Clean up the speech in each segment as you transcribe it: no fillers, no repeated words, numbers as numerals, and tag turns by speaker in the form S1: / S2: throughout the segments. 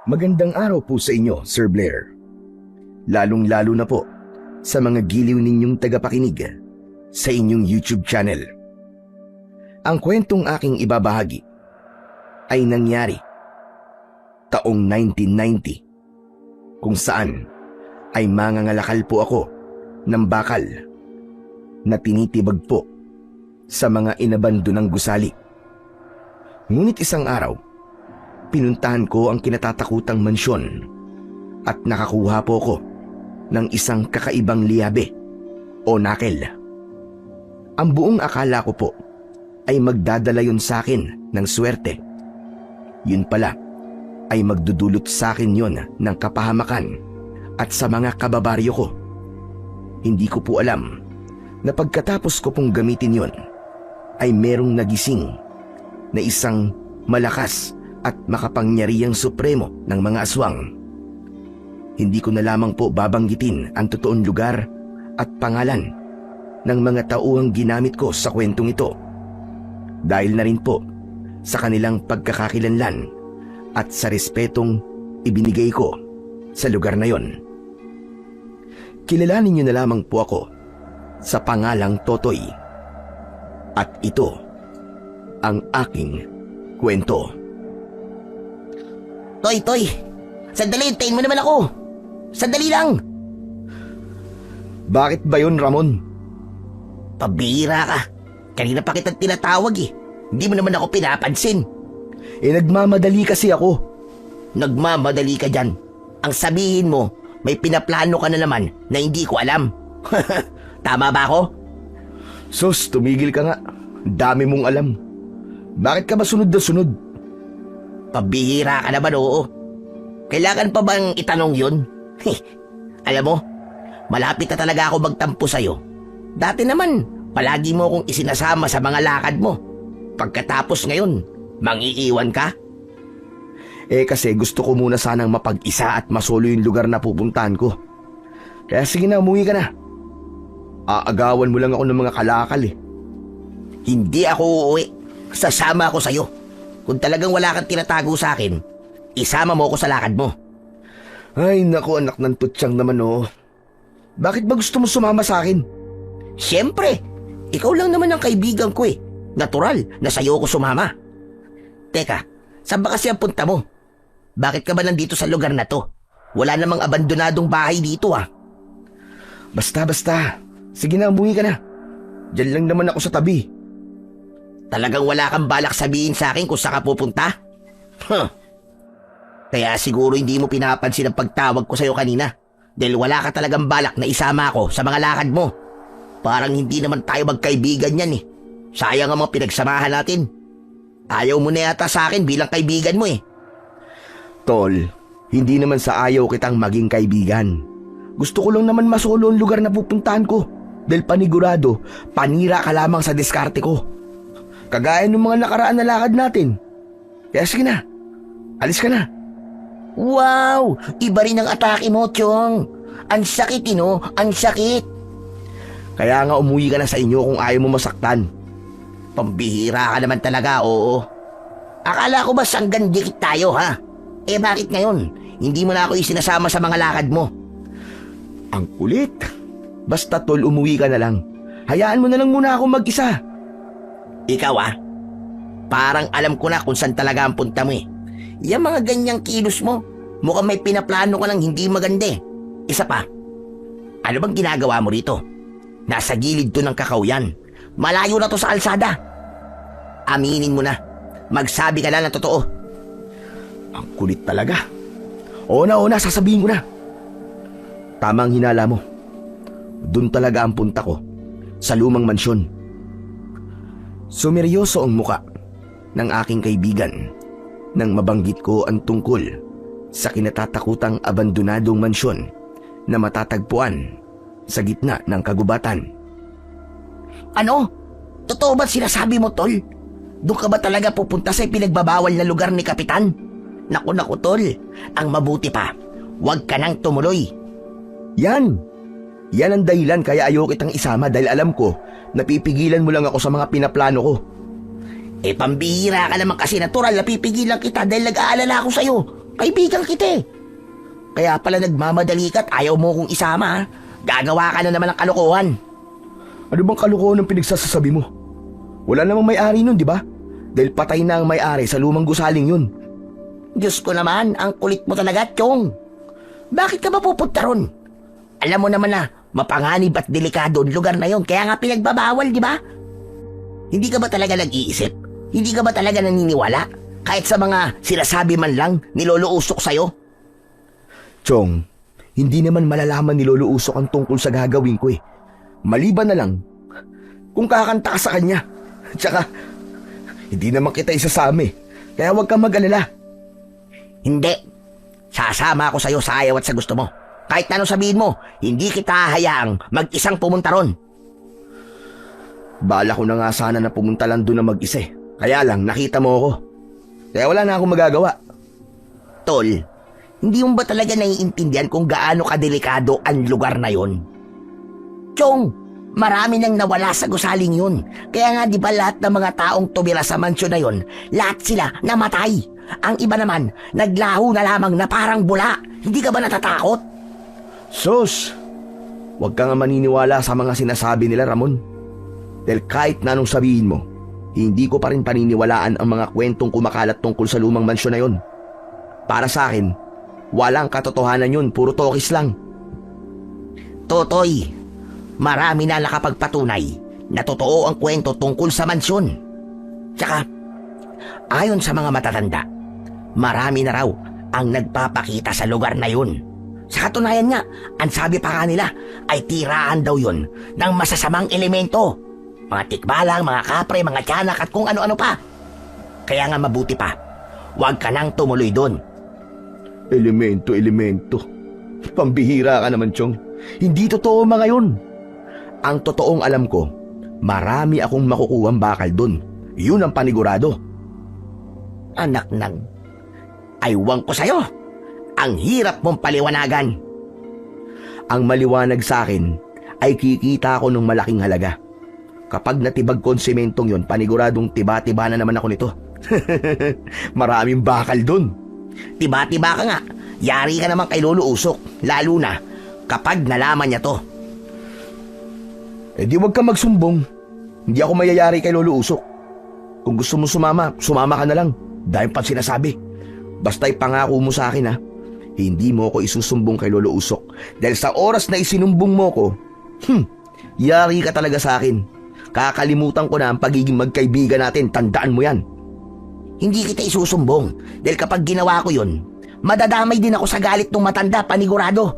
S1: Magandang araw po sa inyo, Sir Blair. Lalong-lalo na po sa mga giliw ninyong tagapakinig sa inyong YouTube channel. Ang kwentong aking ibabahagi ay nangyari taong 1990 kung saan ay mangangalakal po ako ng bakal na tinitibag po sa mga inabandonang gusali. Ngunit isang araw, pinuntahan ko ang kinatatakutang mansyon at nakakuha po ko ng isang kakaibang liyabe o nakel. Ang buong akala ko po ay magdadala yun sa akin ng swerte. Yun pala ay magdudulot sa akin yun ng kapahamakan at sa mga kababaryo ko. Hindi ko po alam na pagkatapos ko pong gamitin yun ay merong nagising na isang malakas at makapangyarihang supremo ng mga aswang. Hindi ko na lamang po babanggitin ang totoong lugar at pangalan ng mga tauhang ginamit ko sa kwentong ito dahil na rin po sa kanilang pagkakakilanlan at sa respetong ibinigay ko sa lugar na yon. Kilalanin niyo na lamang po ako sa pangalang Totoy at ito ang aking kwento.
S2: Toy, sandali, hintayin mo naman ako. Sandali lang.
S1: Bakit ba yun, Ramon?
S2: Pabira ka. Kanina pa kitang tinatawag eh. Hindi mo naman ako pinapansin.
S1: Nagmamadali kasi ako.
S2: Nagmamadali ka dyan. Ang sabihin mo, may pinaplano ka na naman na hindi ko alam. Tama ba ako?
S1: Sus, tumigil ka nga. Dami mong alam. Bakit ka ba sunod na sunod?
S2: Pabihira ka naman, oo. Kailangan pa bang itanong yun? Alam mo, malapit na talaga ako magtampo sa'yo. Dati naman, palagi mo akong isinasama sa mga lakad mo. Pagkatapos ngayon, mangiiwan ka?
S1: Kasi gusto ko muna sanang mapag-isa at masolo yung lugar na pupuntahan ko. Kaya sige na, umuwi ka na. Aagawan mo lang ako ng mga kalakal eh.
S2: Hindi ako uuwi. Sasama ako sa'yo. Kung talagang wala kang tinatago sa akin, isama mo ako sa lakad mo.
S1: Ay naku, anak ng tutsyang naman oh. Bakit ba gusto mo sumama sa akin?
S2: Siyempre, ikaw lang naman ang kaibigan ko eh. Natural na sa'yo ako sumama. Teka, saan ba kasi ang punta mo? Bakit ka ba nandito sa lugar na to? Wala namang abandonadong bahay dito ah.
S1: Basta. Sige na, umuwi ka na. Diyan lang naman ako sa tabi.
S2: Talagang wala kang balak sabihin sa akin kung saan ka pupunta? Kaya siguro hindi mo pinapansin ang pagtawag ko sa'yo kanina dahil wala ka talagang balak na isama ako sa mga lakad mo. Parang hindi naman tayo magkaibigan yan eh. Sayang ang mga pinagsamahan natin. Ayaw mo na yata sa akin bilang kaibigan mo eh.
S1: Tol, hindi naman sa ayaw kitang maging kaibigan. Gusto ko lang naman masolo ang lugar na pupuntahan ko dahil panigurado, panira ka lamang sa diskarte ko. Kagaya ng mga nakaraan na lakad natin. Kaya sige na, alis ka na.
S2: Wow! Iba rin ang atake mo, Chong. Ang sakit, ang sakit.
S1: Kaya nga umuwi ka na sa inyo kung ayaw mo masaktan.
S2: Pambihira ka naman talaga, oo. Akala ko ba sanggan dikit tayo, ha? Bakit ngayon? Hindi mo na ako isinasama sa mga lakad mo.
S1: Ang kulit. Basta tol, umuwi ka na lang. Hayaan mo na lang muna ako mag-isa.
S2: Ikaw parang alam ko na kung saan talaga ang punta mo eh. Yung mga ganyang kilos mo, mukhang may pinaplano ka ng hindi maganda eh. Isa pa, ano bang ginagawa mo rito? Nasa gilid to ng kakawyan. Malayo na to sa kalsada. Aminin mo na, magsabi ka na ng totoo.
S1: Ang kulit talaga. Oo na, sasabihin ko na. Tama ang hinala mo. Doon talaga ang punta ko, sa lumang mansyon. Sumeryoso ang muka ng aking kaibigan nang mabanggit ko ang tungkol sa kinatatakutang abandonadong mansyon na matatagpuan sa gitna ng kagubatan.
S2: Ano? Totoo ba sinasabi mo, Tol? Doon ka ba talaga pupunta sa pinagbabawal na lugar ni Kapitan? Naku, Tol. Ang mabuti pa, huwag ka nang tumuloy.
S1: Yan ang dahilan kaya ayaw kitang isama dahil alam ko napipigilan mo lang ako sa mga pinaplano ko.
S2: Pambihira ka naman kasi, natural na pipigilan kita dahil nag-aalala ako sa'yo. Kaibigan kita eh. Kaya pala nagmamadali ka at ayaw mo kong isama ha. Gagawa ka na naman ng kalokohan.
S1: Ano bang kalokohan ang pinagsasasabi mo? Wala namang may-ari nun, di ba? Dahil patay na ang may-ari sa lumang gusaling yun.
S2: Diyos ko naman, ang kulit mo talaga, Chong. Bakit ka ba pupunta ron? Alam mo naman na mapanganib at delikado ang lugar na yon, kaya nga pinagbabawal, di ba? Hindi ka ba talaga nag-iisip? Hindi ka ba talaga naniniwala? Kahit sa mga sinasabi man lang ni Lolo Usok sa'yo?
S1: Chong, hindi naman malalaman ni Lolo Usok ang tungkol sa gagawin ko eh. Maliban na lang kung kakanta ka sa kanya. Tsaka, hindi naman kita isasama eh. Kaya huwag kang mag-alala.
S2: Hindi. Sasama ako sa'yo sa ayaw at sa gusto mo. Kahit anong sabihin mo, hindi kita hahayaang mag-isang pumunta ron.
S1: Bala ko na nga sana na pumunta lang doon na mag-isa eh. Kaya lang, nakita mo ako. Kaya wala na akong magagawa.
S2: Tol, hindi mo ba talaga naiintindihan kung gaano kadelikado ang lugar na yon? Chong, marami nang nawala sa gusaling yun. Kaya nga di ba lahat ng mga taong tumira sa mansyon na yon, lahat sila namatay. Ang iba naman, naglaho na lamang na parang bula. Hindi ka ba natatakot?
S1: Sus, huwag ka nga maniniwala sa mga sinasabi nila, Ramon. Dahil kahit na anong sabihin mo, hindi ko pa rin paniniwalaan ang mga kwentong kumakalat tungkol sa lumang mansyon na yon. Para sa akin, walang katotohanan yun, puro tokis lang.
S2: Totoy, marami na nakapagpatunay na totoo ang kwento tungkol sa mansyon. Tsaka, ayon sa mga matatanda, marami na raw ang nagpapakita sa lugar na yun. Sa katunayan nga, ang sabi pa kanila ay tiraan daw yun ng masasamang elemento. Mga tikbalang, mga kapre, mga tiyanak at kung ano-ano pa. Kaya nga mabuti pa, huwag ka nang tumuloy doon.
S1: Elemento. Pambihira ka naman, Chong. Hindi totoo mga yun. Ang totoong alam ko, marami akong makukuhang bakal doon. Yun ang panigurado.
S2: Anak nang, aywang ko sa'yo. Ang hirap mong paliwanagan.
S1: Ang maliwanag sa akin ay kikita ko ng malaking halaga. Kapag natibag ko ang sementong yon, paniguradong tiba-tiba na naman ako nito. Maraming bakal doon.
S2: Tiba-tiba ka nga. Yari ka naman kay Lolo Usok. Lalo na kapag nalaman niya to.
S1: Eh di wag ka magsumbong. Hindi ako mayayari kay Lolo Usok. Kung gusto mo sumama, sumama ka na lang. Dahil pa sinasabi. Basta ipangako mo sa akin ha. Hindi mo ako isusumbong kay Lolo Usok. Dahil sa oras na isinumbong mo ko, yari ka talaga sa akin. Kakalimutan ko na ang pagiging magkaibigan natin. Tandaan mo yan.
S2: Hindi kita isusumbong. Dahil kapag ginawa ko yun, madadamay din ako sa galit ng matanda, panigurado.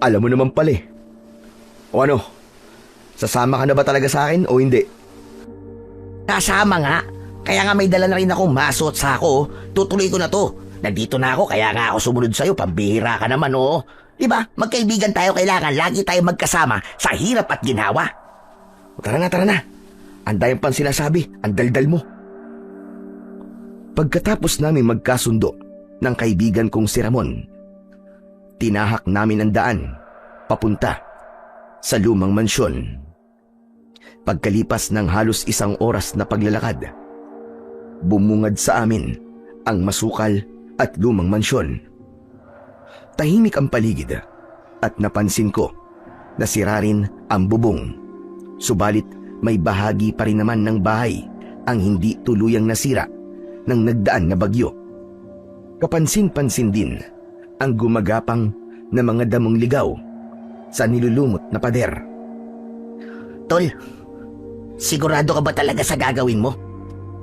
S1: Alam mo naman pala eh. O ano? Sasama ka na ba talaga sa akin o hindi?
S2: Kasama nga. Kaya nga may dala na rin akong maso at sako. Tutuloy ko na to. Nandito na ako, kaya nga ako sumunod sa'yo. Pambihira ka naman, oh. Diba? Magkaibigan tayo, kailangan lagi tayo magkasama sa hirap at ginhawa.
S1: Tara na. Ang dayang pang sinasabi, ang daldal mo. Pagkatapos namin magkasundo ng kaibigan kong si Ramon, tinahak namin ang daan papunta sa lumang mansyon. Pagkalipas ng halos 1 oras na paglalakad, bumungad sa amin ang masukal at lumang mansyon. Tahimik ang paligid at napansin ko na sira rin ang bubong. Subalit may bahagi pa rin naman ng bahay ang hindi tuluyang nasira ng nagdaan na bagyo. Kapansin-pansin din ang gumagapang na mga damong ligaw sa nilulumot na pader.
S2: Tol, sigurado ka ba talaga sa gagawin mo?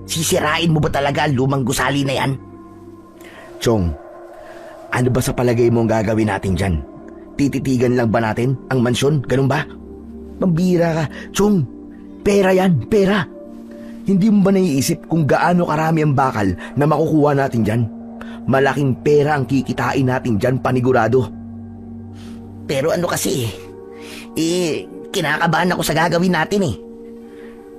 S2: Sisirain mo ba talaga ang lumang gusali na yan?
S1: Chong, ano ba sa palagay mo ang gagawin natin dyan? Tititigan lang ba natin ang mansyon? Ganun ba? Pambira ka, Chong. Pera yan, pera. Hindi mo ba naiisip kung gaano karami ang bakal na makukuha natin dyan? Malaking pera ang kikitain natin dyan, panigurado.
S2: Pero ano kasi, kinakabahan ako sa gagawin natin eh.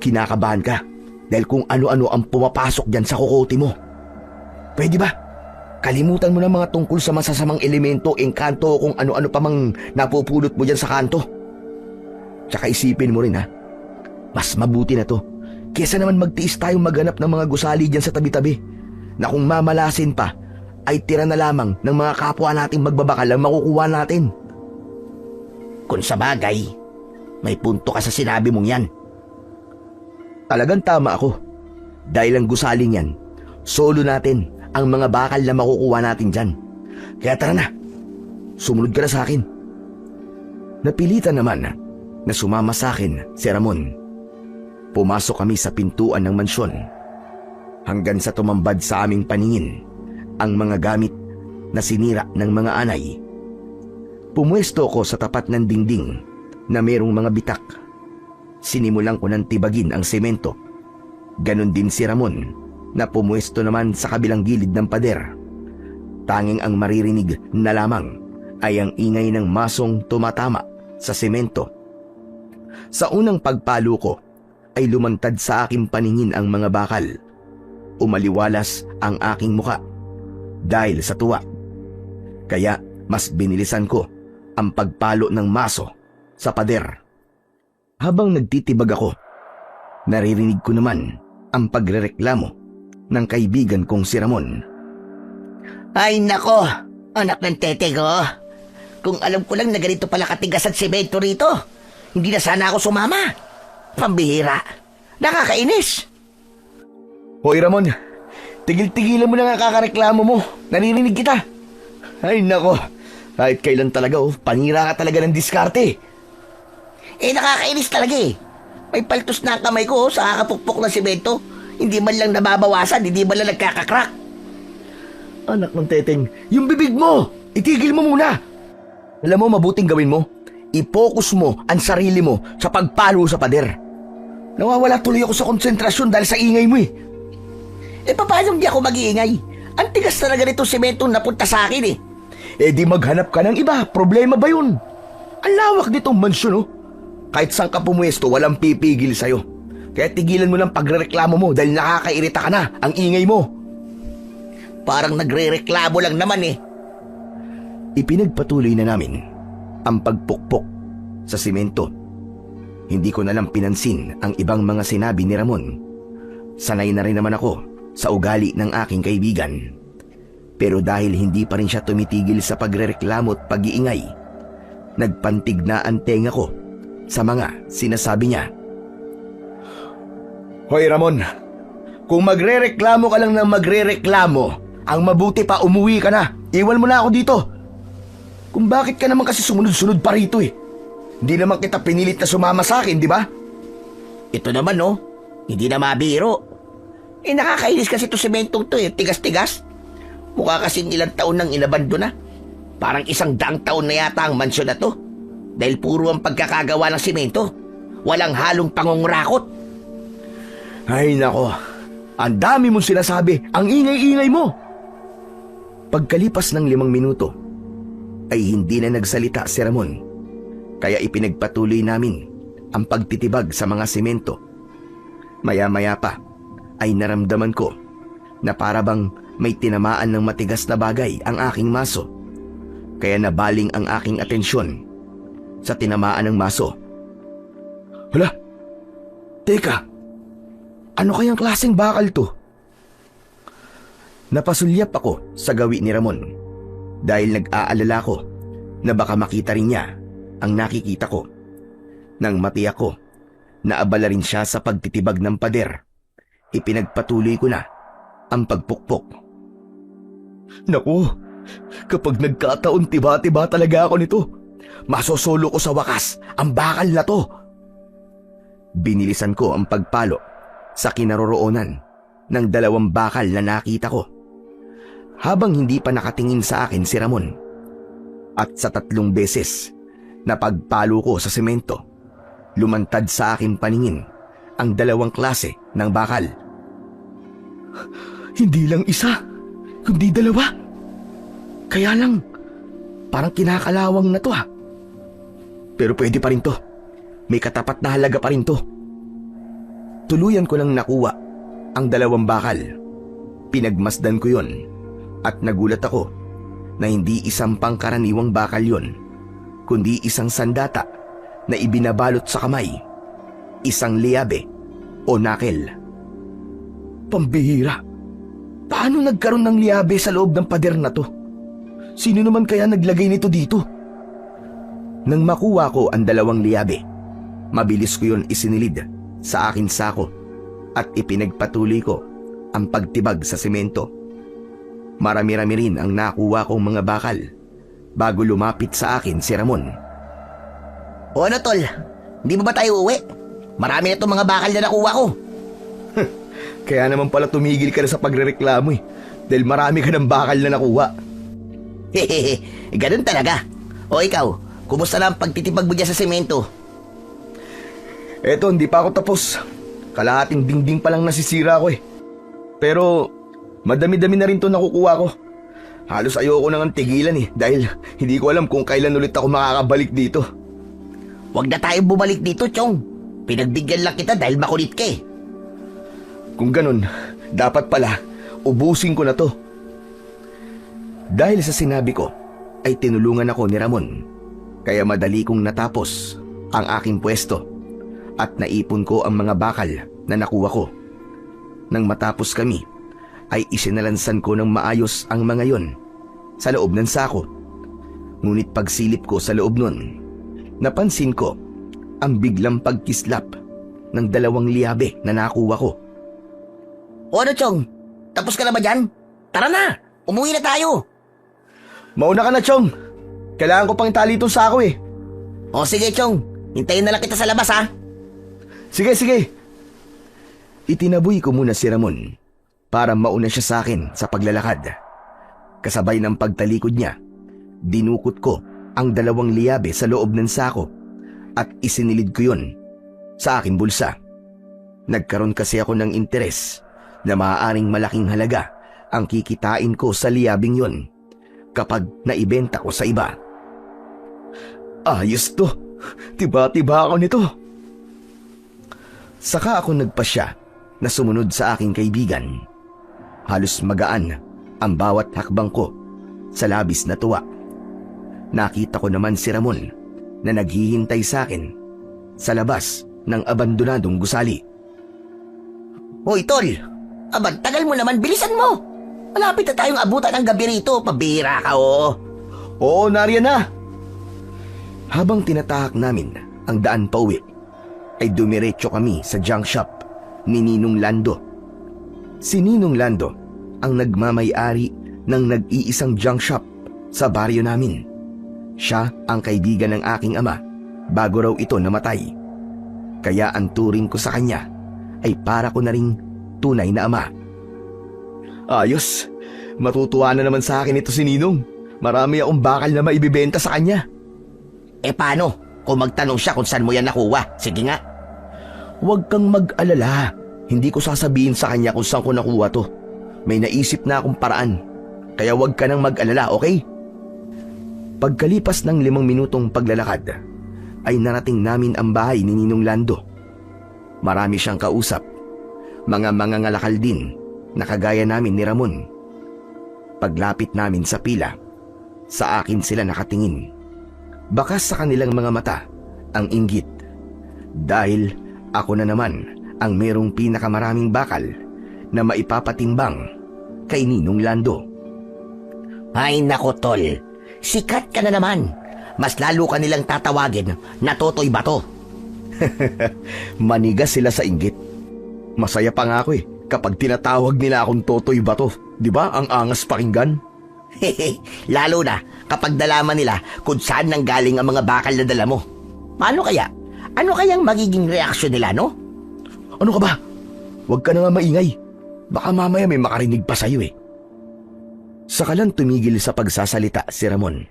S1: Kinakabahan ka dahil kung ano-ano ang pumapasok dyan sa kukote mo. Pwede ba? Kalimutan mo na mga tungkol sa masasamang elemento, engkanto, kung ano-ano pa mang napupulot mo dyan sa kanto. Tsaka isipin mo rin ha, mas mabuti na to kesa naman magtiis tayong maghanap ng mga gusali dyan sa tabi-tabi. na kung mamalasin pa ay tira na lamang ng mga kapwa nating magbabakal ang makukuha natin.
S2: Kung sa bagay, may punto ka sa sinabi mong yan.
S1: Talagang tama ako. Dahil ang gusaling yan, solo natin ang mga bakal na makukuha natin dyan. Kaya tara na, sumunod ka na sa akin. Napilitan naman na sumama sa akin si Ramon. Pumasok kami sa pintuan ng mansyon hanggang sa tumambad sa aming paningin ang mga gamit na sinira ng mga anay. Pumwesto ko sa tapat ng dingding na merong mga bitak. Sinimulan ko ng tibagin ang semento. Ganon din si Ramon na pumwesto naman sa kabilang gilid ng pader. Tanging ang maririnig na lamang ay ang ingay ng masong tumatama sa semento. Sa unang pagpalo ko ay lumantad sa aking paningin ang mga bakal. Umaliwalas ang aking muka dahil sa tuwa. Kaya mas binilisan ko ang pagpalo ng maso sa pader. Habang nagtitibag ako, naririnig ko naman ang pagrereklamo ng kaibigan kong si Ramon.
S2: Ay nako, anak ng tete ko. Kung alam ko lang na ganito pala katigas at semento rito, hindi na sana ako sumama. Pambihira. Nakakainis.
S1: Hoy Ramon, tigil-tigilan mo na nga kakareklamo mo. Naririnig kita. Ay nako, kahit kailan talaga panira ka talaga ng diskarte.
S2: Nakakainis talaga eh. May paltos na ang kamay ko sa kakapukpok ng semento. Hindi man lang nababawasan, hindi man lang nagkakakrak.
S1: Anak ng teteng, yung bibig mo, itigil mo muna. Alam mo, mabuting gawin mo. I-focus mo ang sarili mo sa pagpalo sa pader. Nawawala tuloy ako sa konsentrasyon dahil sa ingay mo eh.
S2: Paano di ako mag-iingay? Ang tigas talaga nitong sementong napunta sa akin eh.
S1: Di maghanap ka ng iba, problema ba yun? Ang lawak nitong mansyon Kahit saan ka pumwesto, walang pipigil sa'yo. Kaya tigilan mo ng pagrereklamo mo dahil nakakairita ka na, ang ingay mo.
S2: Parang nagre-reklamo lang naman eh.
S1: Ipinagpatuloy na namin ang pagpukpok sa simento. Hindi ko na lang pinansin ang ibang mga sinabi ni Ramon. Sanay na rin naman ako sa ugali ng aking kaibigan. Pero dahil hindi pa rin siya tumitigil sa pagrereklamo at pag-iingay, nagpantig na ang tenga ko sa mga sinasabi niya. Hoy Ramon, kung magrereklamo ka lang ng magrereklamo, ang mabuti pa umuwi ka na. Iwan mo na ako dito. Kung bakit ka naman kasi sumunod-sunod pa rito eh. Hindi naman kita pinilit na sumama sa akin, di ba?
S2: Ito naman hindi na mabiro. Nakakainis kasi ito sementong to tigas-tigas. Mukha kasing ilang taon nang inabando na. Parang 100 taon na yata ang mansyon na to. Dahil puro ang pagkakagawa ng semento. Walang halong pangungurakot.
S1: Ay nako, ang dami mong sinasabi, ang ingay-ingay mo. Pagkalipas ng 5 minuto, ay hindi na nagsalita si Ramon. Kaya ipinagpatuloy namin ang pagtitibag sa mga semento. Maya-maya pa ay naramdaman ko na parabang may tinamaan ng matigas na bagay ang aking maso. Kaya nabaling ang aking atensyon sa tinamaan ng maso. Hala, teka, ano kayang klaseng bakal to? Napasulyap ako sa gawi ni Ramon dahil nag-aalala ko na baka makita rin niya ang nakikita ko. Nang matiyak ko na abala rin siya sa pagtitibag ng pader, ipinagpatuloy ko na ang pagpukpok. Naku, kapag nagkataon tiba-tiba talaga ako nito. Masosolo ko sa wakas ang bakal na to. Binilisan ko ang pagpalo sa kinaroroonan ng 2 bakal na nakita ko. Habang hindi pa nakatingin sa akin si Ramon. At sa 3 beses na pagpalo ko sa semento, lumantad sa akin paningin ang 2 klase ng bakal. Hindi lang isa, kundi 2. Kaya lang, parang kinakalawang na to Pero pwede pa rin to. May katapat na halaga pa rin to. Tuluyan ko lang nakuha ang 2 bakal. Pinagmasdan ko yon at nagulat ako na hindi isang pangkaraniwang bakal yon, kundi isang sandata na ibinabalot sa kamay. Isang liabe o nakel. Pambihira. Paano nagkaroon ng liabe sa loob ng pader na to? Sino naman kaya naglagay nito dito? Nang makuha ko ang 2 liabe, mabilis ko yon isinilid sa akin sako at ipinagpatuloy ko ang pagtibag sa semento. Marami-rami rin ang nakuha kong mga bakal bago lumapit sa akin si Ramon.
S2: O ano tol, hindi ba tayo uwi? Marami na itong mga bakal na nakuha ko.
S1: Kaya naman pala tumigil ka na sa pagrereklamo dahil marami ka ng bakal na nakuha.
S2: Hehehe, ganun talaga. O ikaw, kumusta na ang pagtitibag mo dyan sa semento?
S1: Eto, hindi pa ako tapos. Kalahating dingding pa lang nasisira ko Pero madami-dami na rin to nakukuha ko. Halos ayoko nang tigilan dahil hindi ko alam kung kailan ulit ako makakabalik dito.
S2: Huwag na tayong bumalik dito, Chong. Pinagbigyan lang kita dahil makulit ka
S1: Kung ganun, dapat pala ubusin ko na to. Dahil sa sinabi ko, ay tinulungan ako ni Ramon. Kaya madali kong natapos ang aking pwesto at naipon ko ang mga bakal na nakuha ko. Nang matapos kami, ay isinalansan ko ng maayos ang mga yon sa loob ng sako. Ngunit pagsilip ko sa loob nun, napansin ko ang biglang pagkislap ng 2 liabe na nakuha ko.
S2: O ano, Chong? Tapos ka na ba dyan? Tara na! Umuwi na tayo!
S1: Mauna ka na, Chong. Kailangan ko pang itali itong sako
S2: O sige, Chong. Hintayin na lang kita sa labas, ha?
S1: Sige, sige. Itinaboy ko muna si Ramon para mauna siya sa akin sa paglalakad. Kasabay ng pagtalikod niya, dinukot ko ang 2 liabe sa loob ng sako at isinilid ko yun sa aking bulsa. Nagkaroon kasi ako ng interes na maaaring malaking halaga ang kikitain ko sa liabing yon kapag naibenta ko sa iba. Ayos to. Tiba-tiba ako nito. Saka ako nagpasya na sumunod sa aking kaibigan. Halos magaan ang bawat hakbang ko sa labis na tuwa. Nakita ko naman si Ramon na naghihintay sa akin sa labas ng abandonadong gusali.
S2: Hoy, tol! Abang, tagal mo naman, bilisan mo! Malapit na tayong abutan ng gabi rito, pabira ka,
S1: Oo, nariyan na! Habang tinatahak namin ang daan pauwi, ay dumiretso kami sa junk shop ni Ninong Lando. Si Ninong Lando ang nagmamay-ari ng nag-iisang junk shop sa baryo namin. Siya ang kaibigan ng aking ama bago raw ito namatay. Kaya ang turing ko sa kanya ay para ko na ring tunay na ama. Ayos, matutuwa na naman sa akin ito si Ninong. Marami akong bakal na maibibenta sa kanya.
S2: Paano kung magtanong siya kung saan mo yan nakuha? Sige nga.
S1: Huwag kang mag-alala. Hindi ko sasabihin sa kanya kung saan ko nakuha to. May naisip na akong paraan. Kaya huwag ka nang mag-alala, okay? Pagkalipas ng 5 minutong paglalakad, ay narating namin ang bahay ni Ninong Lando. Marami siyang kausap. Mga mangangalakal din na kagaya namin ni Ramon. Paglapit namin sa pila, sa akin sila nakatingin. Bakas sa kanilang mga mata ang inggit. Dahil ako na naman ang merong pinakamaraming bakal na maipapatimbang kay Ninong Lando.
S2: Ay nako, tol. Sikat ka na naman. Mas lalo ka nilang tatawagin na Totoy Bato.
S1: Manigas sila sa inggit. Masaya pa nga ako kapag tinatawag nila akong Totoy Bato. Di ba ang angas pakinggan?
S2: Lalo na kapag nalaman nila kung saan nanggaling ang mga bakal na dala mo. Paano kaya? Ano kayang magiging reaksyon nila, no?
S1: Ano ka ba? Huwag ka na nga maingay. Baka mamaya may makarinig pa sa'yo Saka lang tumigil sa pagsasalita si Ramon.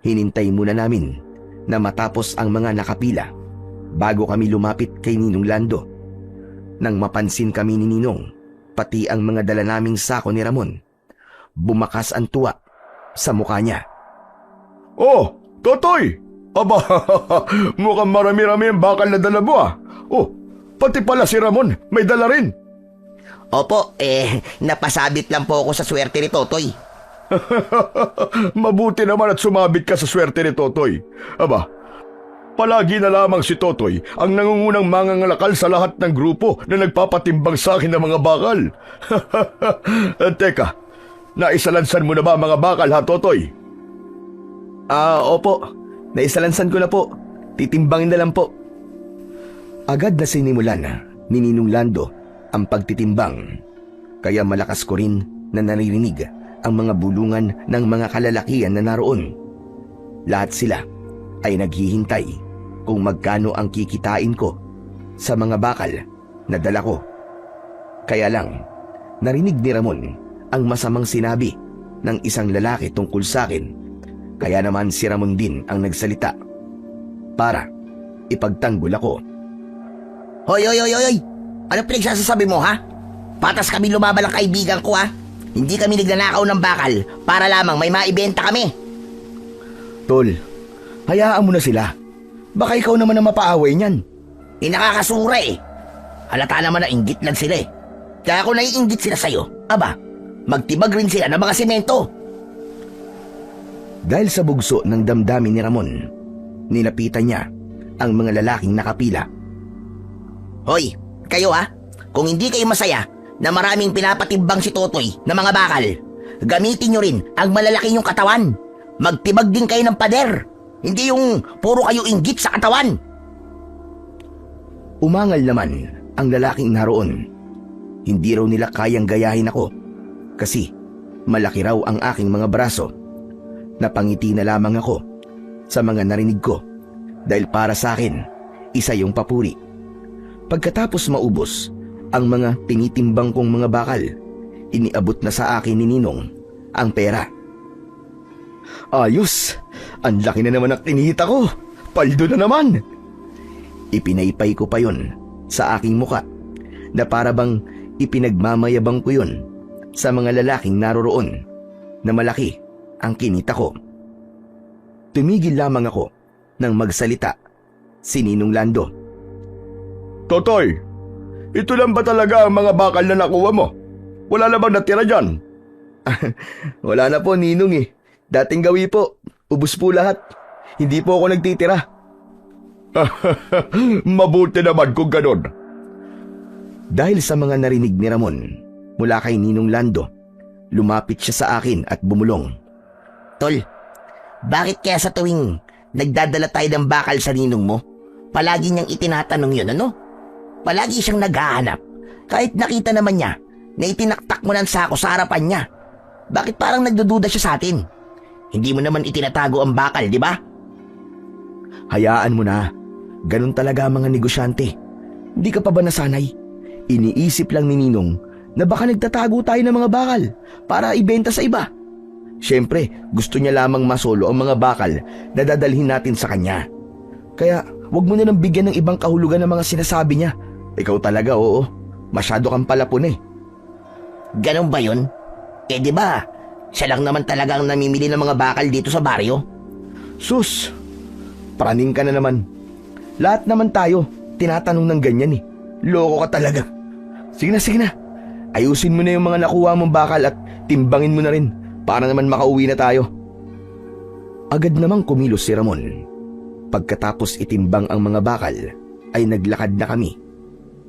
S1: Hinintay muna namin na matapos ang mga nakapila bago kami lumapit kay Ninong Lando. Nang mapansin kami ni Ninong, pati ang mga dala naming sako ni Ramon, bumakas ang tuwa sa mukha niya. Oh, Totoy! Aba, mukhang marami-rami ang bakal na dala mo Oh, pati pala si Ramon, may dala rin.
S2: Opo, napasabit lang po ako sa swerte ni Totoy.
S3: Mabuti naman at sumabit ka sa swerte ni Totoy. Aba, Palagi na lamang si Totoy ang nangungunang mangangalakal sa lahat ng grupo na nagpapatimbang sa akin ng mga bakal. Teka, naisalansan mo na ba ang mga bakal ha, Totoy?
S1: Opo. Naisalansan ko na po. Titimbangin na lang po. Agad na sinimulan ni Ninong Lando ang pagtitimbang. Kaya malakas ko rin na naririnig ang mga bulungan ng mga kalalakihan na naroon. Lahat sila ay naghihintay kung magkano ang kikitain ko sa mga bakal na dala ko. Kaya lang, narinig ni Ramon ang masamang sinabi ng isang lalaki tungkol sa akin. Kaya naman si Ramon din ang nagsalita para ipagtanggol ako.
S2: Hoy! Ano pinagsasasabi mo, ha? Patas kami lumaban ng kaibigan ko, ha? Hindi kami nagnanakaw ng bakal para lamang may maibenta kami.
S1: Tol, hayaan mo na sila. Baka ikaw naman ang mapaaway niyan.
S2: Nakakasura eh. Halata naman na inggit lang sila eh. Kaya kung naiinggit sila sa'yo, aba, magtibag rin sila ng mga semento.
S1: Dahil sa bugso ng damdamin ni Ramon, nilapitan niya ang mga lalaking nakapila.
S2: Hoy, kayo ha? Kung hindi kayo masaya na maraming pinapatimbang si Totoy na mga bakal, gamitin nyo rin ang malalaki nyong katawan. Magtibag din kayo ng pader. Hindi yung puro kayo inggit sa katawan.
S1: Umangal naman ang lalaking naroon. Hindi raw nila kayang gayahin ako kasi malaki raw ang aking mga braso. Napangiti na lamang ako sa mga narinig ko dahil para sa akin, isa yung papuri. Pagkatapos maubos ang mga tinitimbang kong mga bakal, iniabot na sa akin ni Ninong ang pera. Ayos! Ang laki na naman ang kinita ko! Paldo na naman! Ipinaypay ko pa yon sa aking muka na para bang ipinagmamayabang ko yon sa mga lalaking naroroon na malaki ang kinita ko. Tumigil lamang ako nang magsalita si Ninong Lando.
S3: Totoy, ito lang ba talaga ang mga bakal na nakuha mo? Wala na bang natira dyan?
S1: Wala na po, Ninong eh. Dating gawi po. Ubus po lahat. Hindi po ako nagtitira.
S3: Mabuti naman kung ganon.
S1: Dahil sa mga narinig ni Ramon mula kay Ninong Lando, lumapit siya sa akin at bumulong.
S2: Tol, bakit kaya sa tuwing nagdadala tayo ng bakal sa ninong mo, palagi niyang itinatanong yun, ano? Palagi siyang naghahanap. Kahit nakita naman niya na itinaktak mo ng sako sa harapan niya. Bakit parang nagdududa siya sa atin? Hindi mo naman itinatago ang bakal, di ba?
S1: Hayaan mo na. Ganun talaga ang mga negosyante. Hindi ka pa ba nasanay? Iniisip lang ni Ninong na baka nagtatago tayo ng mga bakal para ibenta sa iba. Siyempre, gusto niya lamang masolo ang mga bakal na dadalhin natin sa kanya. Kaya, wag mo na nang bigyan ng ibang kahulugan ng mga sinasabi niya. Ikaw talaga, oo. Masyado kang palapon eh.
S2: Ganon ba yun? Di ba, siya lang naman talaga ang namimili ng mga bakal dito sa baryo.
S1: Sus, praning ka na naman. Lahat naman tayo, tinatanong ng ganyan eh. Loko ka talaga. Sige na. Ayusin mo na yung mga nakuha mong bakal at timbangin mo na rin para naman makauwi na tayo. Agad namang kumilos si Ramon. Pagkatapos itimbang ang mga bakal, ay naglakad na kami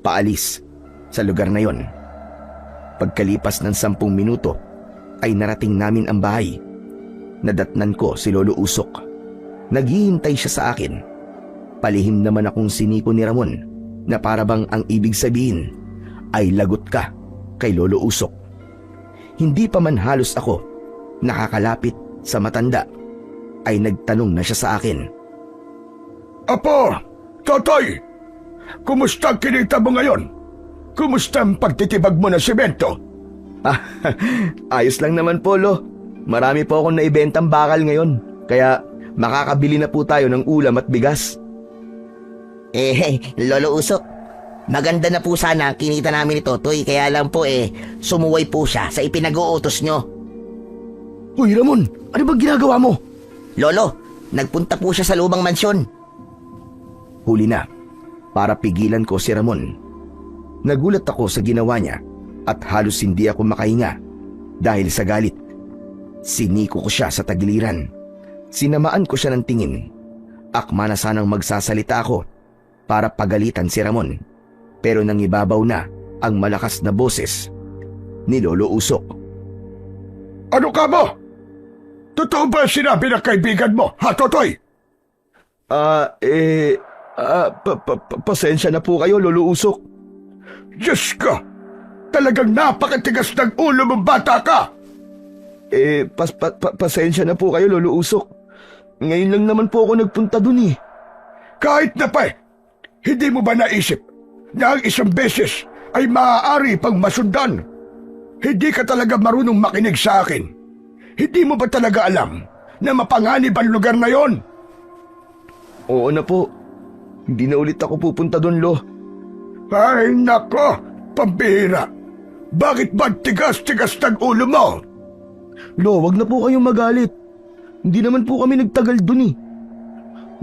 S1: paalis sa lugar na yon. Pagkalipas ng 10 minuto, ay narating namin ang bahay. Nadatnan ko si Lolo Usok. Naghihintay siya sa akin. Palihim naman akong siniko ni Ramon na para bang ang ibig sabihin ay lagot ka kay Lolo Usok. Hindi pa man halos ako nakakalapit sa matanda, ay nagtanong na siya sa akin.
S3: Apo, Totoy, kumusta ang kinita mo ngayon? Kumusta ang pagtitibag mo ng semento?
S1: Ayos lang naman po, Lo. Marami po akong naibentang bakal ngayon, kaya makakabili na po tayo ng ulam at bigas.
S2: Lolo Usok, maganda na po sana kinita namin ni Totoy, kaya lang po sumuway po siya sa ipinag-uutos nyo.
S1: Uy, Ramon, ano bang ginagawa mo?
S2: Lolo, nagpunta po siya sa lumang mansyon.
S1: Huli na, para pigilan ko si Ramon. Nagulat ako sa ginawa niya at halos hindi ako makahinga dahil sa galit. Siniko ko siya sa tagiliran. Sinamaan ko siya ng tingin. Akma na sanang magsasalita ako para pagalitan si Ramon, pero nangibabaw na ang malakas na boses ni Lolo Usok.
S3: Ano ka mo? Totoo ba sinabi ng kaibigan mo, ha, Totoy?
S1: Pasensya na po kayo, Lolo Usok.
S3: Diyos ko! Talagang napakatigas ng ulo mong bata ka!
S1: Pasensya na po kayo, Lolo Usok. Ngayon lang naman po ako nagpunta dun eh.
S3: Kahit na pa hindi mo ba naisip na ang isang beses ay maaari pang masundan? Hindi ka talaga marunong makinig sa akin. Hindi mo ba talaga alam na mapanganib ang lugar na yon?
S1: Oo na po. Hindi na ulit ako pupunta dun, Lo.
S3: Ay nako, pambihira. Bakit ba tigas-tigas ng ulo mo?
S1: Lo, wag na po kayong magalit. Hindi naman po kami nagtagal dun eh.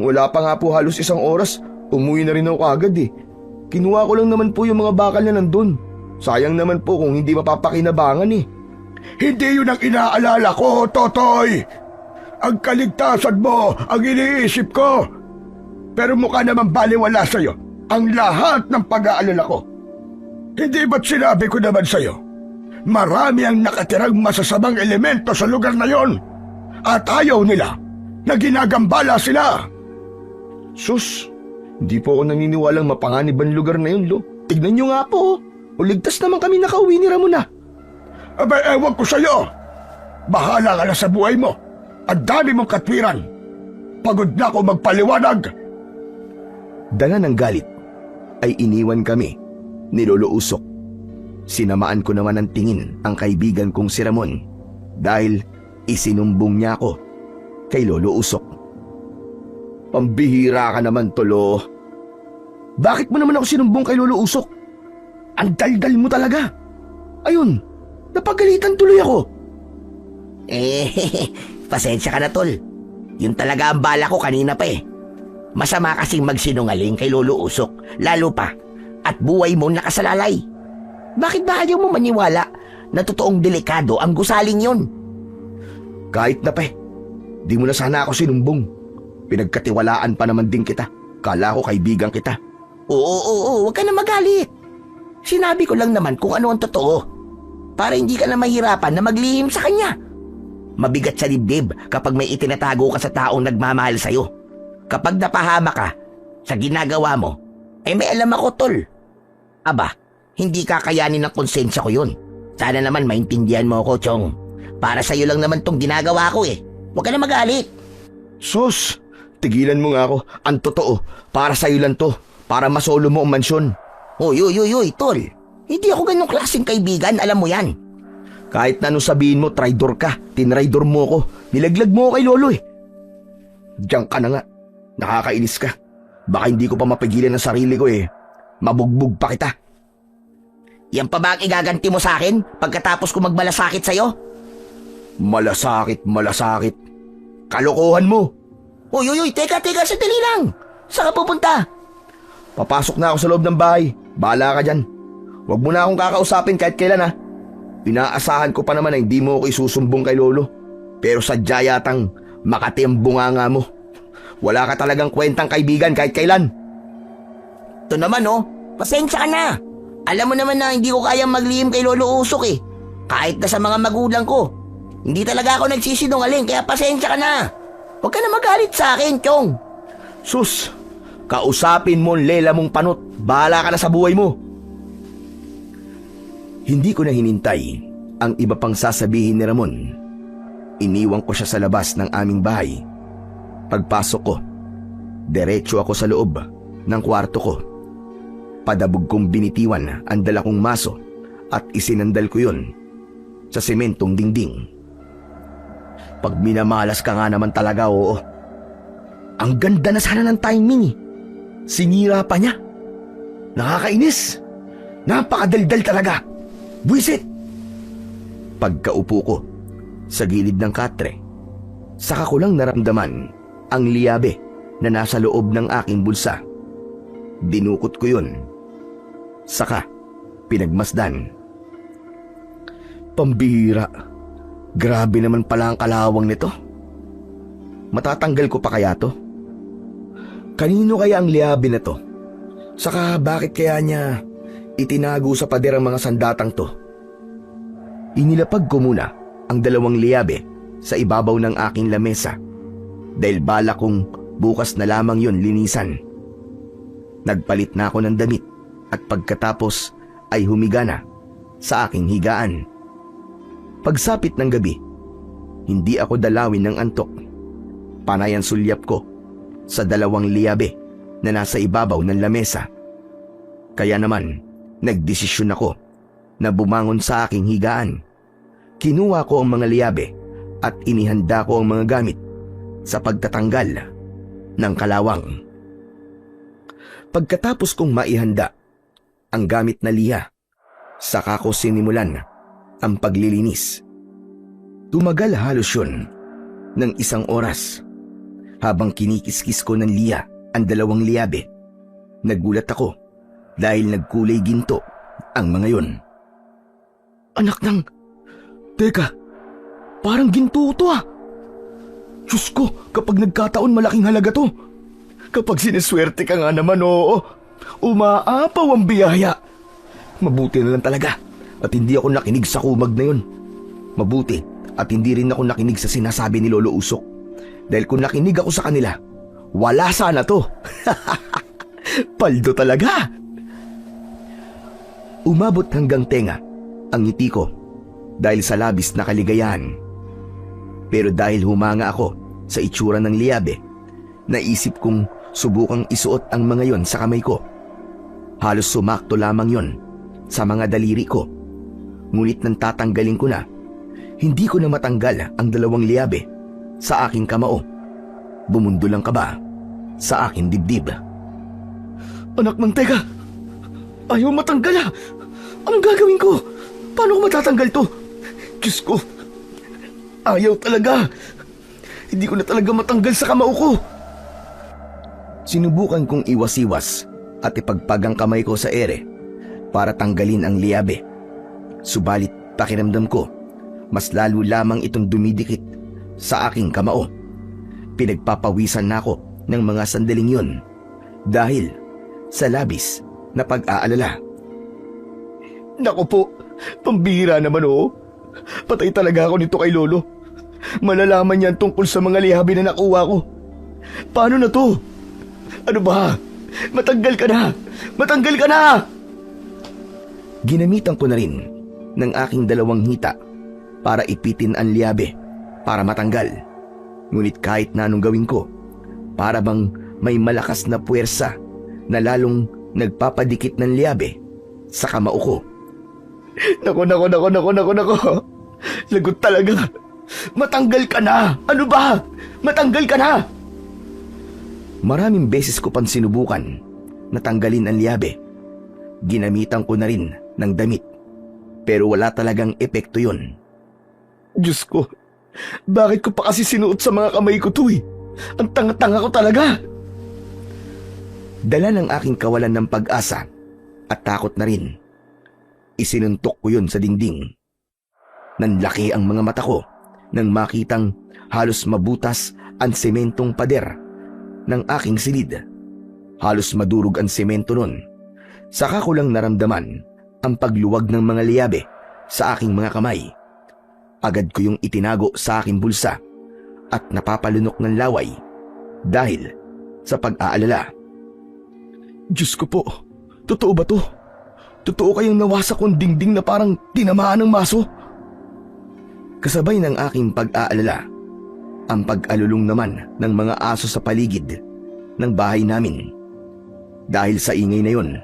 S1: Wala pa nga po halos isang oras, umuwi na rin ako agad eh. Kinuha ko lang naman po yung mga bakal na nandun. Sayang naman po kung hindi mapapakinabangan eh.
S3: Hindi yun ang inaalala ko, Totoy. Ang kaligtasan mo ang iniisip ko. Pero mukha naman baliwala sa'yo ang lahat ng pag-aalala ko. Hindi ba't sinabi ko naman sa'yo? Marami ang nakatirang masasamang elemento sa lugar na yon. At ayaw nila na ginagambala sila.
S1: Sus, hindi po ako naniniwalang mapanganib ang lugar na yun, Lo. Tignan nyo nga po. O ligtas naman kami nakauwi ni Ramon ah.
S3: Abay, ewan ko sa'yo. Bahala ka na sa buhay mo. Ang dami mong katwiran. Pagod na ako magpaliwanag.
S1: Dala ng galit ay iniwan kami ni Lolo Usok. Sinamaan ko naman ng tingin ang kaibigan kong si Ramon dahil isinumbong niya ako kay Lolo Usok. Pambihira ka naman, Tolo. Bakit mo naman ako sinumbong kay Lolo Usok? Ang daldal mo talaga. Ayun, napagalitan tuloy ako.
S2: Pasensya ka na, Tol. Yun talaga ang bala ko kanina pa eh. Masama kasing magsinungaling kay Lolo Usok, lalo pa, at buhay mo nakasalalay. Bakit ba ayaw mo maniwala na totoong delikado ang gusaling yun?
S1: Kahit na pa di mo na sana ako sinumbong. Pinagkatiwalaan pa naman din kita. Kala ko kaibigan kita.
S2: Oo, huwag ka na magalit. Sinabi ko lang naman kung ano ang totoo. Para hindi ka na mahirapan na maglihim sa kanya. Mabigat sa dibdib kapag may itinatago ka sa taong nagmamahal sa'yo. Kapag napahama ka sa ginagawa mo, ay may alam ako, Tol. Aba, hindi kakayanin ng konsensya ko yun. Sana naman maintindihan mo ako, Chong. Para sa'yo lang naman tong ginagawa ko eh. Huwag ka na magalit.
S1: Sus, tigilan mo nga ako. Ang totoo, para sa'yo lang to. Para masolo mo ang mansyon.
S2: Uy, Tol. Hindi ako ganong klaseng kaibigan, alam mo yan.
S1: Kahit na anong sabihin mo, traidor ka. Tinraidor mo ko. Nilaglag mo ko kay Lolo eh. Diyan ka na nga. Nakakainis ka. Baka hindi ko pa mapigilan ang sarili ko eh. Mabugbog pa kita.
S2: Yan pa ba ang igaganti mo sa akin pagkatapos ko magmalasakit sa'yo?
S1: Malasakit. Kalokohan mo.
S2: Uy, teka, sandali lang. Saan ka pupunta?
S1: Papasok na ako sa loob ng bahay. Bahala ka dyan. Huwag mo na akong kakausapin kahit kailan ha. Inaasahan ko pa naman na hindi mo ako isusumbong kay Lolo. Pero sadya yatang makati ang bunganga mo. Wala ka talagang kwentang kaibigan kahit kailan.
S2: Ito naman pasensya ka na. Alam mo naman na hindi ko kayang maglihim kay Lolo Usok eh. Kahit na sa mga magulang ko. Hindi talaga ako nagsisinungaling kaya pasensya ka na. Huwag ka na magalit sa akin, Chong.
S1: Sus, kausapin mo ang lela mong panot. Bahala ka na sa buhay mo. Hindi ko na hinintay ang iba pang sasabihin ni Ramon. Iniwan ko siya sa labas ng aming bahay. Pagpasok ko, diretso ako sa loob ng kwarto ko. Padabog kong binitiwan ang dala kong maso at isinandal ko yun sa sementong dingding. Pag minamalas ka nga naman talaga, oo. Ang ganda na sana ng timing eh. Sinira pa niya. Nakakainis. Napakadaldal talaga. Buisit! Pagkaupo ko sa gilid ng katre, saka ko lang naramdaman ang liyabe na nasa loob ng aking bulsa. Dinukot ko yun. Saka pinagmasdan. Pambihira. Grabe naman pala ang kalawang nito. Matatanggal ko pa kaya to? Kanino kaya ang liabe na to? Saka bakit kaya niya itinago sa pader ang mga sandatang to? Inilapag ko muna ang 2 liabe sa ibabaw ng aking lamesa dahil bala kong bukas na lamang yon linisan. Nagpalit na ako ng damit at pagkatapos ay humiga na sa aking higaan. Pagsapit ng gabi, hindi ako dalawin ng antok. Panay ang sulyap ko sa 2 liabe na nasa ibabaw ng lamesa. Kaya naman, nagdesisyon ako na bumangon sa aking higaan. Kinuha ko ang mga liabe at inihanda ko ang mga gamit sa pagtatanggal ng kalawang. Pagkatapos kong maihanda ang gamit na liha, saka ko sinimulan ang paglilinis. Tumagal halos yun ng 1 oras. Habang kinikiskis ko ng liha ang 2 liabe, nagulat ako dahil nagkulay ginto ang mga yon. Anak ng... Teka, parang ginto to ah. Diyos ko, kapag nagkataon malaking halaga to. Kapag sineswerte ka nga naman, oo, umaapaw ang biyaya. Mabuti na lang talaga at hindi ako nakinig sa kumag na yun. Mabuti at hindi rin ako nakinig sa sinasabi ni Lolo Usok. Dahil kung nakinig ako sa kanila, wala sana to. Paldo talaga. Umabot hanggang tenga ang ngiti ko dahil sa labis na kaligayahan. Pero dahil humanga ako sa itsura ng liabe, naisip kong subukang isuot ang mga yon sa kamay ko. Halos sumakto lamang yon sa mga daliri ko. Ngunit nang tatanggalin ko na, hindi ko na matanggal ang 2 liabe sa aking kamao. Bumundo lang kaba sa aking dibdib. Anak ng teka, ayaw matanggal ah. Anong gagawin ko? Paano ko matatanggal to? Diyos ko, ayaw talaga. Hindi ko na talaga matanggal sa kamao ko. Sinubukan kong iwas-iwas at ipagpag ang kamay ko sa ere para tanggalin ang liabe. Subalit pakiramdam ko, mas lalo lamang itong dumidikit sa aking kamao. Pinagpapawisan na ako ng mga sandaling yun dahil sa labis na pag-aalala. Naku po, pambihira naman oo. Patay talaga ako nito kay Lolo. Malalaman niyan tungkol sa mga lihabe na nakuha ko. Paano na to? Ano ba? Matanggal ka na! Matanggal ka na! Ginamitan ko na rin ng aking 2 hita para ipitin ang liabe para matanggal. Ngunit kahit na anong gawin ko, para bang may malakas na puwersa na lalong nagpapadikit ng liabe sa kamao ko. Nako. Lagot talaga. Matanggal ka na! Ano ba? Matanggal ka na! Maraming beses ko pang sinubukan na tanggalin ang liabe. Ginamitan ko na rin ng damit. Pero wala talagang epekto yun. Diyos ko, bakit ko pa kasi sinuot sa mga kamay ko to eh? Ang tanga-tanga ko talaga. Dala ng aking kawalan ng pag-asa at takot na rin. Isinuntok ko yun sa dingding. Nanlaki ang mga mata ko nang makitang halos mabutas ang sementong pader ng aking silid. Halos madurog ang semento nun. Saka ko lang naramdaman ang pagluwag ng mga liabe sa aking mga kamay. Agad ko yung itinago sa aking bulsa at napapalunok ng laway dahil sa pag-aalala. Diyos ko po, totoo ba to? Totoo kayang nawasak kong dingding na parang tinamaan ng maso? Kasabay ng aking pag-aalala, ang pag-alulong naman ng mga aso sa paligid ng bahay namin. Dahil sa ingay na yon,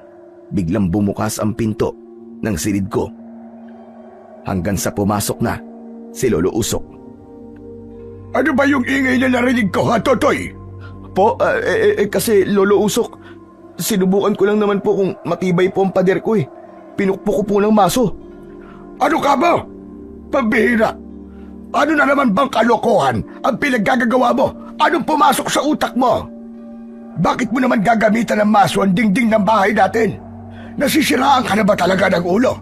S1: biglang bumukas ang pinto ng silid ko. Hanggang sa pumasok na si Lolo Usok.
S3: Ano ba yung ingay na narinig ko, ha, Totoy?
S1: Po, kasi Lolo Usok, sinubukan ko lang naman po kung matibay po ang pader ko eh. Pinukpok ko po ng maso.
S3: Ano ka ba? Pambihira! Ano na naman bang kalokohan ang pinaggagawa mo? Anong pumasok sa utak mo? Bakit mo naman gagamitan ng maso ang dingding ng bahay natin? Nasisiraan ka na ba talaga ng ulo?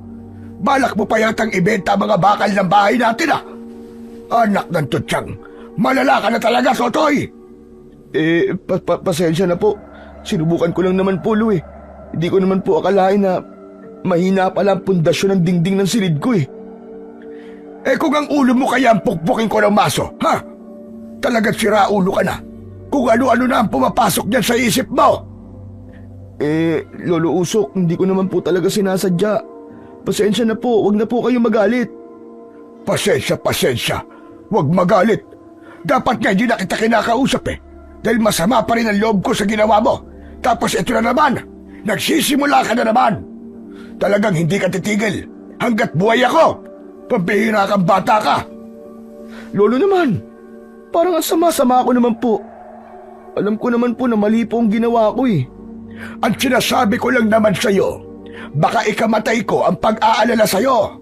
S3: Balak mo pa yatang ibenta ang mga bakal ng bahay natin ah! Anak ng tutsang, malala ka na talaga, Sotoy! Pasensya na po. Sinubukan ko lang naman po, Lo eh. Hindi ko naman po akalain na mahina pala ang pundasyon ng dingding ng silid ko eh. Kung ang ulo mo kaya ang pukpukin ko ng maso, ha? Talagang sira ulo ka na. Kung ano-ano na ang pumapasok dyan sa isip mo. Lolo Usok, hindi ko naman po talaga sinasadya. Pasensya na po, wag na po kayo magalit. Pasensya. Wag magalit. Dapat nga hindi na kita kinakausap eh. Dahil masama pa rin ang loob ko sa ginawa mo. Tapos ito na naman, nagsisimula ka na naman. Talagang hindi ka titigil hanggat buhay ako. Pambihira kang bata ka. Lolo naman, parang ang sama-sama ko naman po. Alam ko naman po na mali po ang ginawa ko eh. Ang sinasabi ko lang naman sa'yo, baka ikamatay ko ang pag-aalala sa'yo.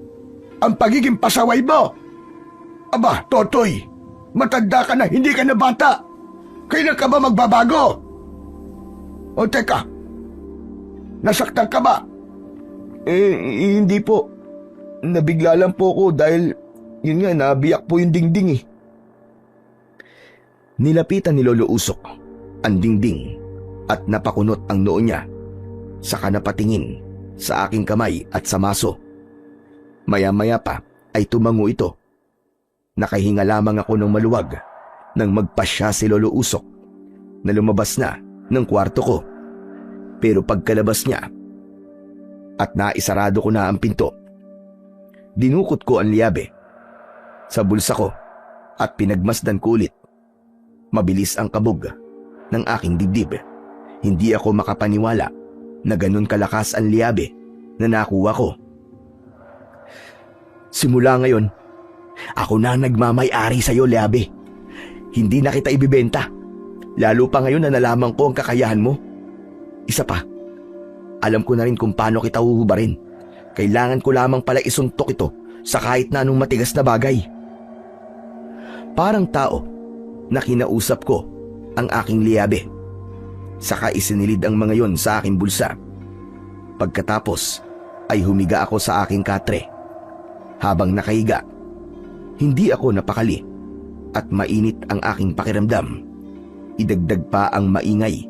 S3: Ang pagiging pasaway mo. Aba, Totoy, matanda ka na, hindi ka na bata. Kailan ka ba magbabago? O teka, nasaktan ka ba? Hindi po. Nabigla lang po ako dahil, yun nga, nabiyak po yung dingding eh.
S1: Nilapitan ni Lolo Usok ang dingding at napakunot ang noo niya. Saka napatingin sa aking kamay at sa maso. Maya-maya pa ay tumango ito. Nakahinga lamang ako ng maluwag nang magpasya si Lolo Usok na lumabas na ng kwarto ko. Pero pagkalabas niya at naisarado ko na ang pinto, dinukot ko ang liyabe sa bulsa ko at pinagmasdan ko ulit. Mabilis ang kabog ng aking dibdib. Hindi ako makapaniwala na ganun kalakas ang liyabe na nakuha ko. Simula ngayon, ako na nagmamay-ari sa'yo, liyabe. Hindi na kita ibibenta. Lalo pa ngayon na nalaman ko ang kakayahan mo. Isa pa, alam ko na rin kung paano kita huhubarin. Kailangan ko lamang pala isuntok ito sa kahit na anong matigas na bagay. Parang tao na kinausap ko ang aking liyabe. Saka isinilid ang mga yon sa aking bulsa. Pagkatapos ay humiga ako sa aking katre. Habang nakahiga, hindi ako napakali at mainit ang aking pakiramdam. Idagdag pa ang maingay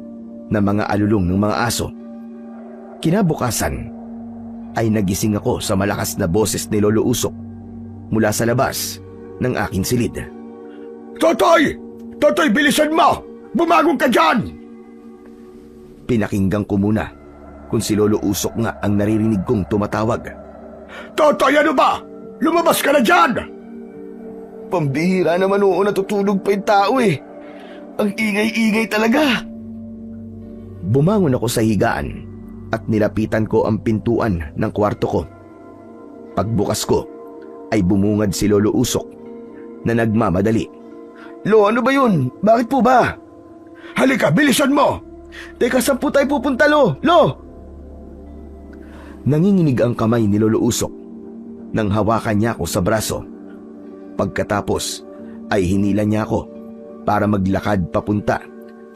S1: na mga alulong ng mga aso. Kinabukasan ay nagising ako sa malakas na boses ni Lolo Usok mula sa labas ng aking silid.
S3: Totoy! Totoy, bilisan mo! Bumangon ka dyan!
S1: Pinakinggan ko muna kung si Lolo Usok nga ang naririnig kong tumatawag.
S3: Totoy, ano ba? Lumabas ka na dyan!
S1: Pambihira naman, oo, natutulog pa yung tao eh. Ang ingay-ingay talaga. Bumangon ako sa higaan at nilapitan ko ang pintuan ng kwarto ko. Pagbukas ko ay bumungad si Lolo Usok na nagmamadali. Lo, ano ba yun? Bakit po ba?
S3: Halika, bilisan mo!
S1: Teka, saan po tayo pupunta, Lo? Lo! Nanginginig ang kamay ni Lolo Usok nang hawakan niya ako sa braso. Pagkatapos ay hinila niya ako para maglakad papunta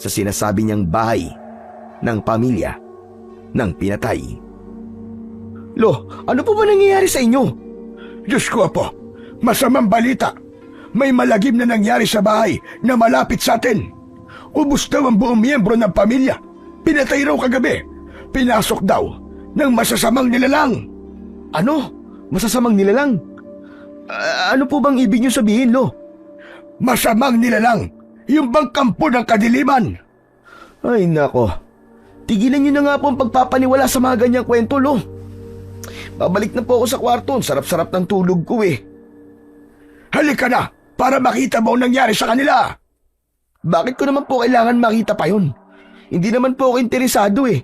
S1: sa sinasabi niyang bahay ng pamilya ng pinatay. Lo, ano po ba nangyayari sa inyo?
S3: Diyos ko po, masamang balita. May malagim na nangyari sa bahay na malapit sa atin. Ubus daw ang buong miyembro ng pamilya. Pinatay raw kagabi. Pinasok daw ng masasamang nilalang.
S1: Ano? Masasamang nilalang? Ano po bang ibig niyo sabihin, Lo?
S3: Masamang nilalang. Yung bang kampo ng kadiliman.
S1: Ay nako. Tigilan niyo na nga po ang pagpapaniwala sa mga ganyang kwento, Lo. Babalik na po ako sa kwarto. Sarap-sarap ng tulog ko eh.
S3: Halika na para makita mo ang nangyari sa kanila.
S1: Bakit ko naman po kailangan makita pa yun? Hindi naman po ako interesado eh.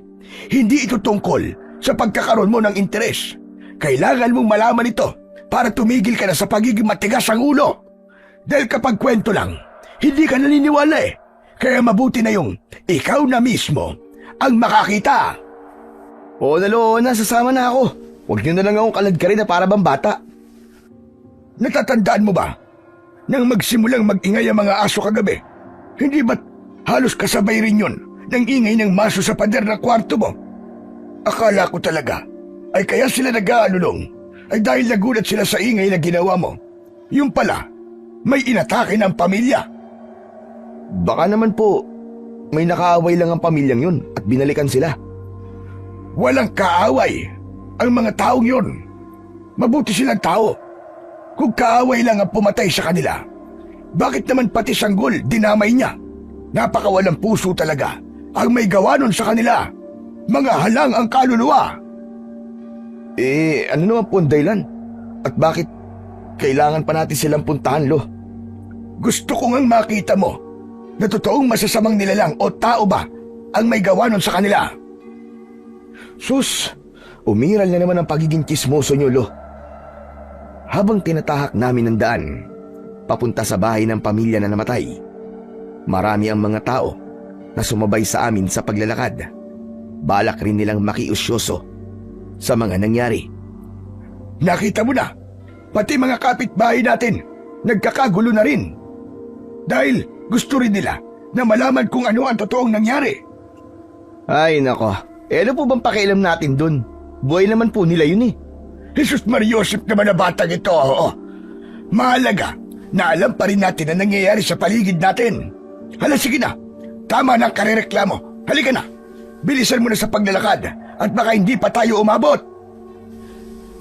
S3: Hindi ito tungkol sa pagkakaroon mo ng interes. Kailangan mong malaman ito para tumigil ka na sa pagiging matigas ang ulo. Dahil kapag kwento lang, hindi ka naniniwala eh. Kaya mabuti na yung ikaw na mismo ang makakita.
S1: Oo na, Lo, sasama na ako. Huwag niyo na lang akong kaladkarin na para bang bata.
S3: Natatandaan mo ba nang magsimulang mag-ingay ang mga aso kagabi? Hindi ba't halos kasabay rin yun ng ingay ng maso sa pader ng kwarto mo? Akala ko talaga ay kaya sila nag-aalulong ay dahil nagulat sila sa ingay na ginawa mo. Yung pala, may inatake ng pamilya.
S1: Baka naman po, may nakaaway lang ang pamilyang yun at binalikan sila.
S3: Walang kaaway ang mga taong yun. Mabuti silang tao. Kung kaaway lang ang pumatay sa kanila, bakit naman pati sanggol dinamay niya? Napakawalang puso talaga ang may gawa nun sa kanila. Mga halang ang kaluluwa.
S1: Ano naman po ang dahilan? At bakit kailangan pa natin silang puntahan, Lo?
S3: Gusto ko ngang makita mo na totoong masasamang nilalang o tao ba ang may gawa nun sa kanila.
S1: Sus, umiral na naman ang pagiging kismoso nyo, Lo. Habang tinatahak namin ang daan, papunta sa bahay ng pamilya na namatay, marami ang mga tao na sumabay sa amin sa paglalakad. Balak rin nilang makiusyoso sa mga nangyari.
S3: Nakita mo na, pati mga kapitbahay natin, nagkakagulo na rin. Dahil gusto rin nila na malaman kung ano ang totoong nangyari.
S1: Ay nako, ano po bang pakialam natin dun? Buhay naman po nila yun eh.
S3: Jesus Mariosip naman na batang ito, oo. Mahalaga na alam pa rin natin ang nangyayari sa paligid natin. Hala, sige na, tama na ang karereklamo. Halika na, bilisan mo na sa paglalakad at baka hindi pa tayo umabot.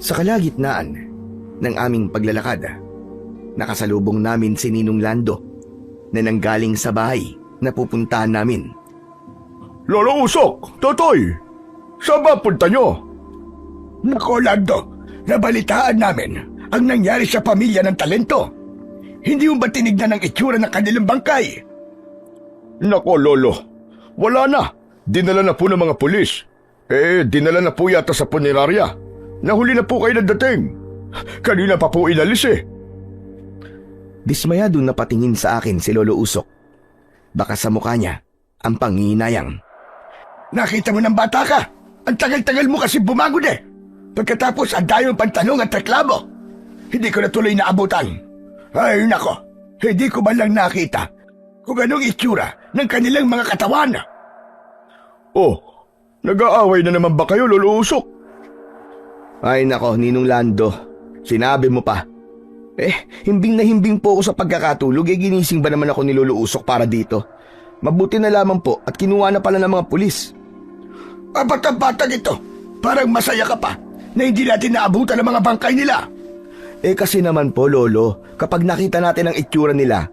S1: Sa kalagitnaan ng aming paglalakad, nakasalubong namin si Ninong Lando na nanggaling sa bahay na pupuntahan namin.
S3: Lolo Usok, Totoy, saan ba punta nyo? Nako, Lando, nabalitaan namin ang nangyari sa pamilya ng talento. Hindi mo ba tinignan ang itsura ng kanilang bangkay? Nako, Lolo, wala na. Dinala na po ng mga pulis. Dinala na po yata sa punerarya. Nahuli na po kayo nagdating. Kanina pa po inalis eh.
S1: Dismayado na patingin sa akin si Lolo Usok. Baka sa mukha niya ang panginayang.
S3: Nakita mo ng bata ka? Ang tagal-tagal mo kasi bumagod eh. Pagkatapos ang dayong pantalong at reklamo. Hindi ko na tuloy naabutan. Ay nako, hindi ko man lang nakita kung anong itsura ng kanilang mga katawan. Oh, nag-aaway na naman ba kayo, Lolo Usok?
S1: Ay nako, Ninong Lando, sinabi mo pa. Himbing na himbing po ako sa pagkakatulog, ginising ba naman ako ni Lolo Usok para dito? Mabuti na lamang po at kinuha na pala ng mga pulis. Ba't ang batang ito? Parang masaya ka pa na hindi natin naabutan ang mga bangkay nila. Kasi naman po, Lolo, kapag nakita natin ang itsura nila,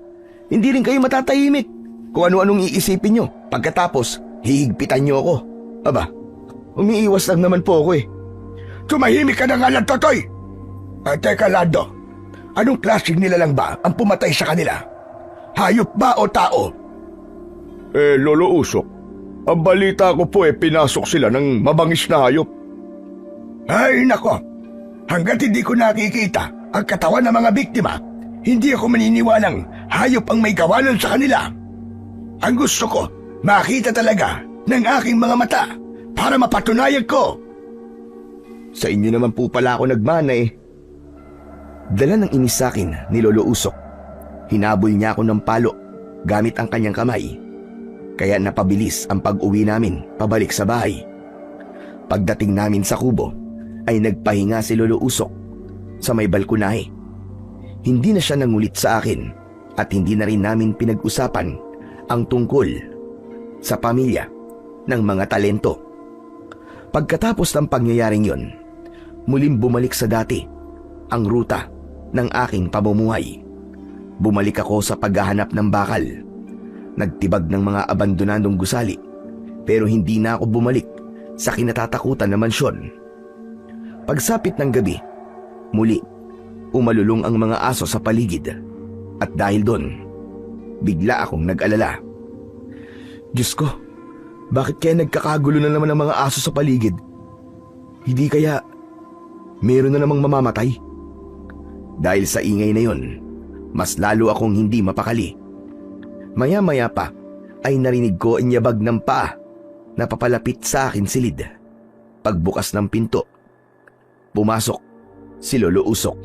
S1: hindi rin kayo matatahimik. Kung ano-anong iisipin nyo, pagkatapos, hihigpitan nyo ako. Aba, umiiwas lang naman po ako eh. Tumahimik ka na nga lang, Totoy! Teka, Lando, anong klaseng nila lang ba ang pumatay sa kanila? Hayop ba o tao?
S3: Lolo Usok, ang balita ko po pinasok sila ng mabangis na hayop. Ay, nako! Hanggat hindi ko nakikita ang katawan ng mga biktima, hindi ako maniniwalang hayop ang may gawanan sa kanila. Ang gusto ko, makita talaga ng aking mga mata para mapatunayan ko. Sa inyo naman po pala ako nagmana eh. Dala ng inis sa akin ni Lolo Usok. Hinabol niya ako ng palo gamit ang kanyang kamay. Kaya napabilis ang pag-uwi namin pabalik sa bahay. Pagdating namin sa kubo, ay nagpahinga si Lolo Usok sa may balkonahe. Hindi na siya nangulit sa akin at hindi na rin namin pinag-usapan ang tungkol sa pamilya ng mga talento. Pagkatapos ng pangyayaring yon, muling bumalik sa dati ang ruta ng aking pamumuhay. Bumalik ako sa paghahanap ng bakal. Nagtibag ng mga abandonadong gusali, pero hindi na ako bumalik sa kinatatakutan na mansyon. Pagsapit ng gabi, muli umalulong ang mga aso sa paligid at dahil doon, bigla akong nag-alala. Diyos ko, bakit kaya nagkakagulo na naman ang mga aso sa paligid? Hindi kaya meron na namang mamamatay? Dahil sa ingay na yon, mas lalo akong hindi mapakali. Maya-maya pa ay narinig ko ang yabag ng paa na papalapit sa akin silid. Pagbukas ng pinto, pumasok si Lolo Usok.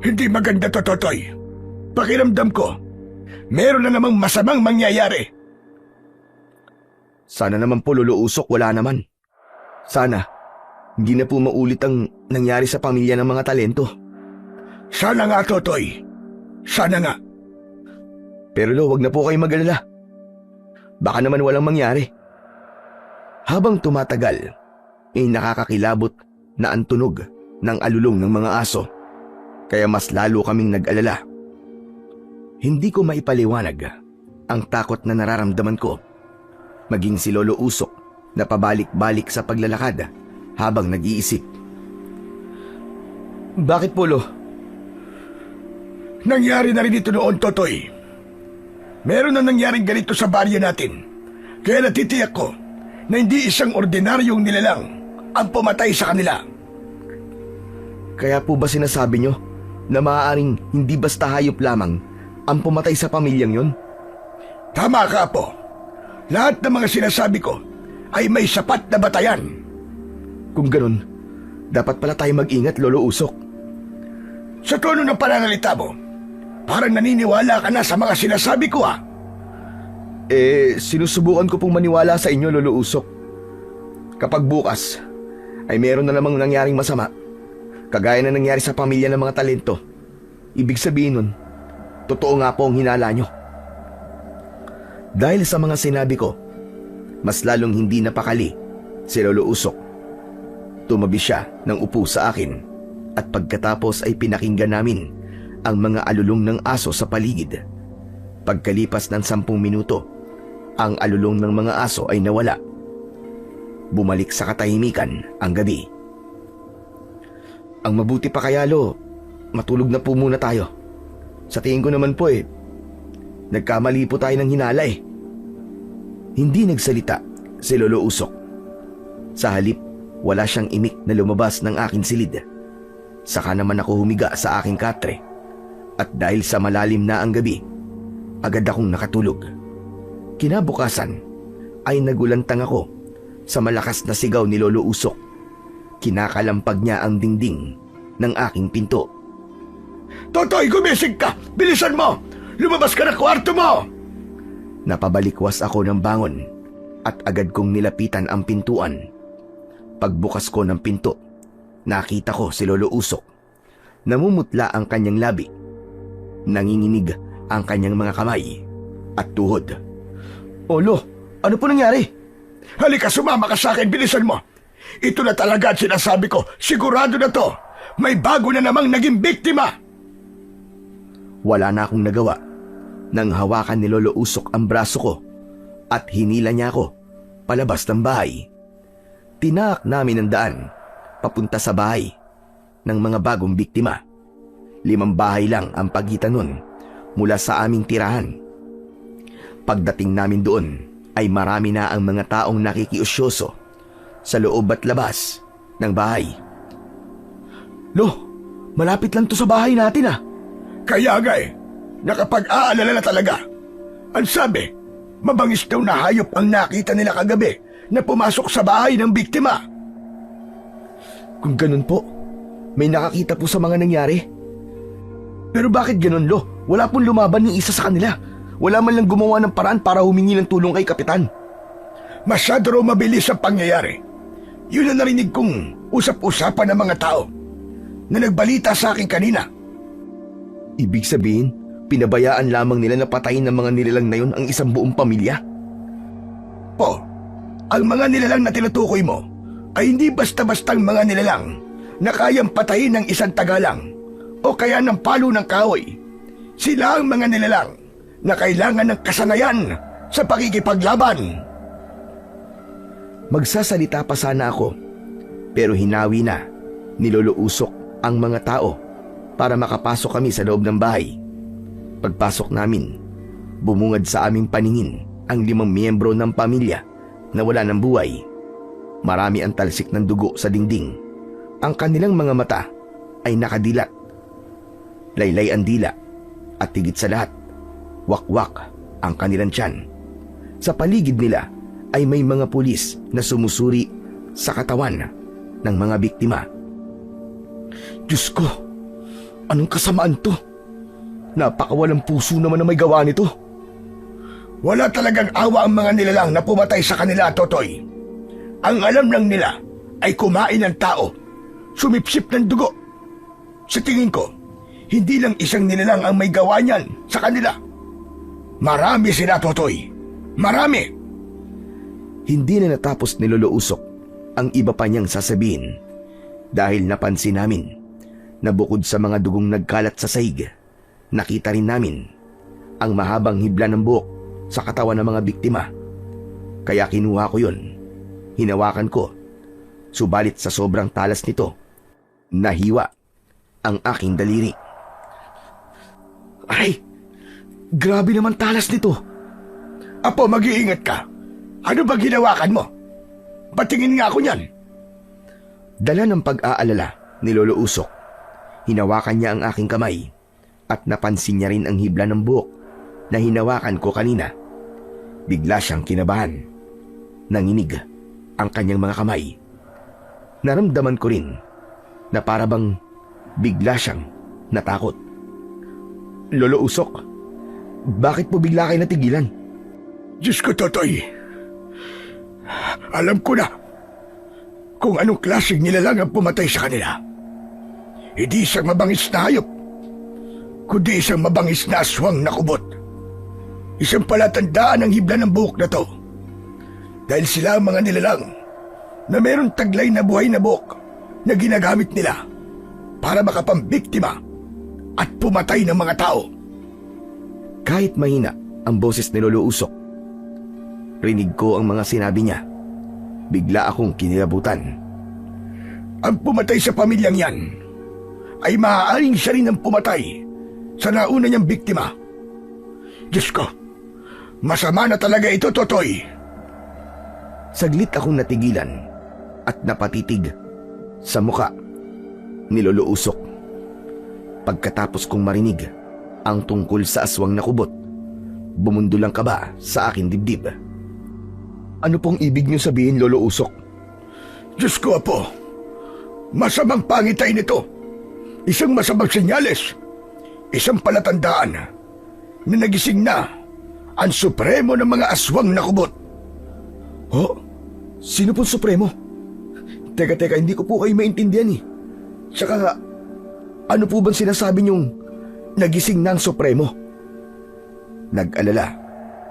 S3: Hindi maganda to, Totoy. Pakiramdam ko, meron na namang masamang mangyayari. Sana naman po, Lolo Usok, wala naman. Sana, hindi na po maulit ang nangyari sa pamilya ng mga talento. Sana nga, Totoy. Sana nga. Pero Lo, wag na po kayo mag-alala.
S1: Baka naman walang mangyari. Habang tumatagal, ay nakakakilabot na ang tunog ng alulong ng mga aso. Kaya mas lalo kaming nag-alala. Hindi ko maipaliwanag ang takot na nararamdaman ko. Maging si Lolo Usok na pabalik-balik sa paglalakad habang nag-iisip. Bakit po, Lo?
S3: Nangyari na rin ito noon, Totoy. Meron na nangyaring ganito sa baryo natin. Kaya natitiyak ko na hindi isang ordinaryong nilalang ang pumatay sa kanila.
S1: Kaya po ba sinasabi nyo na maaaring hindi basta hayop lamang ang pumatay sa pamilyang yon?
S3: Tama ka po. Lahat ng mga sinasabi ko ay may sapat na batayan.
S1: Kung ganun, dapat pala tayo mag-ingat, Lolo Usok.
S3: Sa tono ng pananalita mo, parang naniniwala ka na sa mga sinasabi ko ah.
S1: Sinusubukan ko pong maniwala sa inyo, Lolo Usok. Kapag bukas ay meron na namang nangyaring masama, kagaya na nangyari sa pamilya ng mga talento, ibig sabihin nun, totoo nga po ang hinala nyo. Dahil sa mga sinabi ko, mas lalong hindi napakali si Lolo Usok. Tumabi siya ng upo sa akin at pagkatapos ay pinakinggan namin ang mga alulong ng aso sa paligid. Pagkalipas ng 10 minuto, ang alulong ng mga aso ay nawala. Bumalik sa katahimikan ang gabi. Ang mabuti pa kaya, Lo, matulog na po muna tayo. Sa tingin ko naman po nagkamali po tayo ng hinala eh. Hindi nagsalita si Lolo Usok. Sa halip, wala siyang imik na lumabas ng aking silid. Saka naman ako humiga sa aking katre. At dahil sa malalim na ang gabi, agad akong nakatulog. Kinabukasan ay nagulantang ako sa malakas na sigaw ni Lolo Usok. Kinakalampag niya ang dingding ng aking pinto.
S3: Totoy, gumising ka! Bilisan mo! Lumabas ka na kwarto mo!
S1: Napabalikwas ako ng bangon at agad kong nilapitan ang pintuan. Pagbukas ko ng pinto, nakita ko si Lolo Usok. Namumutla ang kanyang labi. Nanginginig ang kanyang mga kamay at tuhod. Lo, ano po nangyari?
S3: Halika, sumama ka sa akin, bilisan mo! Ito na talaga at sinasabi ko, sigurado na to! May bago na namang naging biktima!
S1: Wala na akong nagawa nang hawakan ni Lolo Usok ang braso ko at hinila niya ako palabas ng bahay. Tinaak namin ang daan papunta sa bahay ng mga bagong biktima. 5 bahay lang ang pagitan nun mula sa aming tirahan. Pagdating namin doon ay marami na ang mga taong nakikiusyoso sa loob at labas ng bahay. Lo, malapit lang to sa bahay natin ah.
S3: Kaya nga nakapag-aalala na talaga. Ang sabi, mabangis daw na hayop ang nakita nila kagabi na pumasok sa bahay ng biktima.
S1: Kung ganun po, may nakakita po sa mga nangyari. Pero bakit ganun, Lo? Wala pong lumaban ng isa sa kanila. Wala man lang gumawa ng paraan para humingi ng tulong kay Kapitan.
S3: Masyado raw mabilis ang pangyayari. Yun ang narinig kong usap-usapan ng mga tao na nagbalita sa akin kanina.
S1: Ibig sabihin, pinabayaan lamang nila na patayin ng mga nilalang na yun ang isang buong pamilya?
S3: Po, ang mga nilalang na tinutukoy mo ay hindi basta-bastang mga nilalang na kayang patayin ng isang tagalang o kaya ng palo ng kahoy. Sila ang mga nilalang na kailangan ng kasanayan sa pakikipaglaban.
S1: Magsasalita pa sana ako, pero hinawi na ni Lolo Usok ang mga tao para makapasok kami sa loob ng bahay. Pagpasok namin, bumungad sa aming paningin ang 5 miyembro ng pamilya na wala ng buhay. Marami ang talsik ng dugo sa dingding. Ang kanilang mga mata ay nakadilat. Laylay ang dila at higit sa lahat, wakwak ang kanilang tiyan. Sa paligid nila ay may mga pulis na sumusuri sa katawan ng mga biktima. Diyos ko, anong kasamaan to? Napakawalang puso naman na may gawa nito.
S3: Wala talagang awa ang mga nilalang na pumatay sa kanila, Totoy. Ang alam lang nila ay kumain ng tao, sumipsip ng dugo. Sa tingin ko, hindi lang isang nilalang ang may gawa niyan sa kanila. Marami sila, Totoy. Marami.
S1: Hindi na natapos ni Lolo Usok ang iba pa niyang sasabihin dahil napansin namin na bukod sa mga dugong nagkalat sa sahig, nakita rin namin ang mahabang hibla ng buhok sa katawan ng mga biktima. Kaya kinuha ko yun, hinawakan ko, subalit sa sobrang talas nito, nahiwa ang aking daliri.
S3: Ay, grabe naman talas nito. Apo, mag-iingat ka. Ano ba ginawakan mo? Patingin nga ako niyan.
S1: Dala ng pag-aalala ni Lolo Usok, hinawakan niya ang aking kamay at napansin niya rin ang hibla ng buhok na hinawakan ko kanina. Bigla siyang kinabahan. Nanginig ang kanyang mga kamay. Naramdaman ko rin na para bang bigla siyang natakot. Lolo Usok, bakit po bigla kayo natigilan?
S3: Diyos ko, Totoy. Alam ko na kung anong klaseng nilalang ang pumatay sa kanila. Hindi isang mabangis na hayop, kundi isang mabangis na aswang na kubot. Isang palatandaan ang hibla ng buhok na to. Dahil sila ang mga nilalang na meron taglay na buhay na buhok na ginagamit nila para makapambiktima at pumatay ng mga tao.
S1: Kahit mahina ang boses ni Lolo Usok, rinig ko ang mga sinabi niya. Bigla akong kinilabutan.
S3: Ang pumatay sa pamilyang yan ay maaaring siya rin ang pumatay sa nauna niyang biktima. Diyos ko, masama na talaga ito, Totoy.
S1: Saglit akong natigilan at napatitig sa muka ni Lolo Usok. Pagkatapos kong marinig ang tungkol sa aswang na kubot, bumundol ang kaba sa aking dibdib. Ano pong ibig niyo sabihin, Lolo Usok?
S3: Diyos ko, Apo, masamang pangitay nito. Isang masamang senyales. Isang palatandaan na nagising na ang supremo ng mga aswang na kubot.
S1: Ho? Sino pong supremo? Teka, hindi ko po kayo maintindihan eh. Tsaka, ano po bang sinasabi niyong nagising na ang supremo? Nag-alala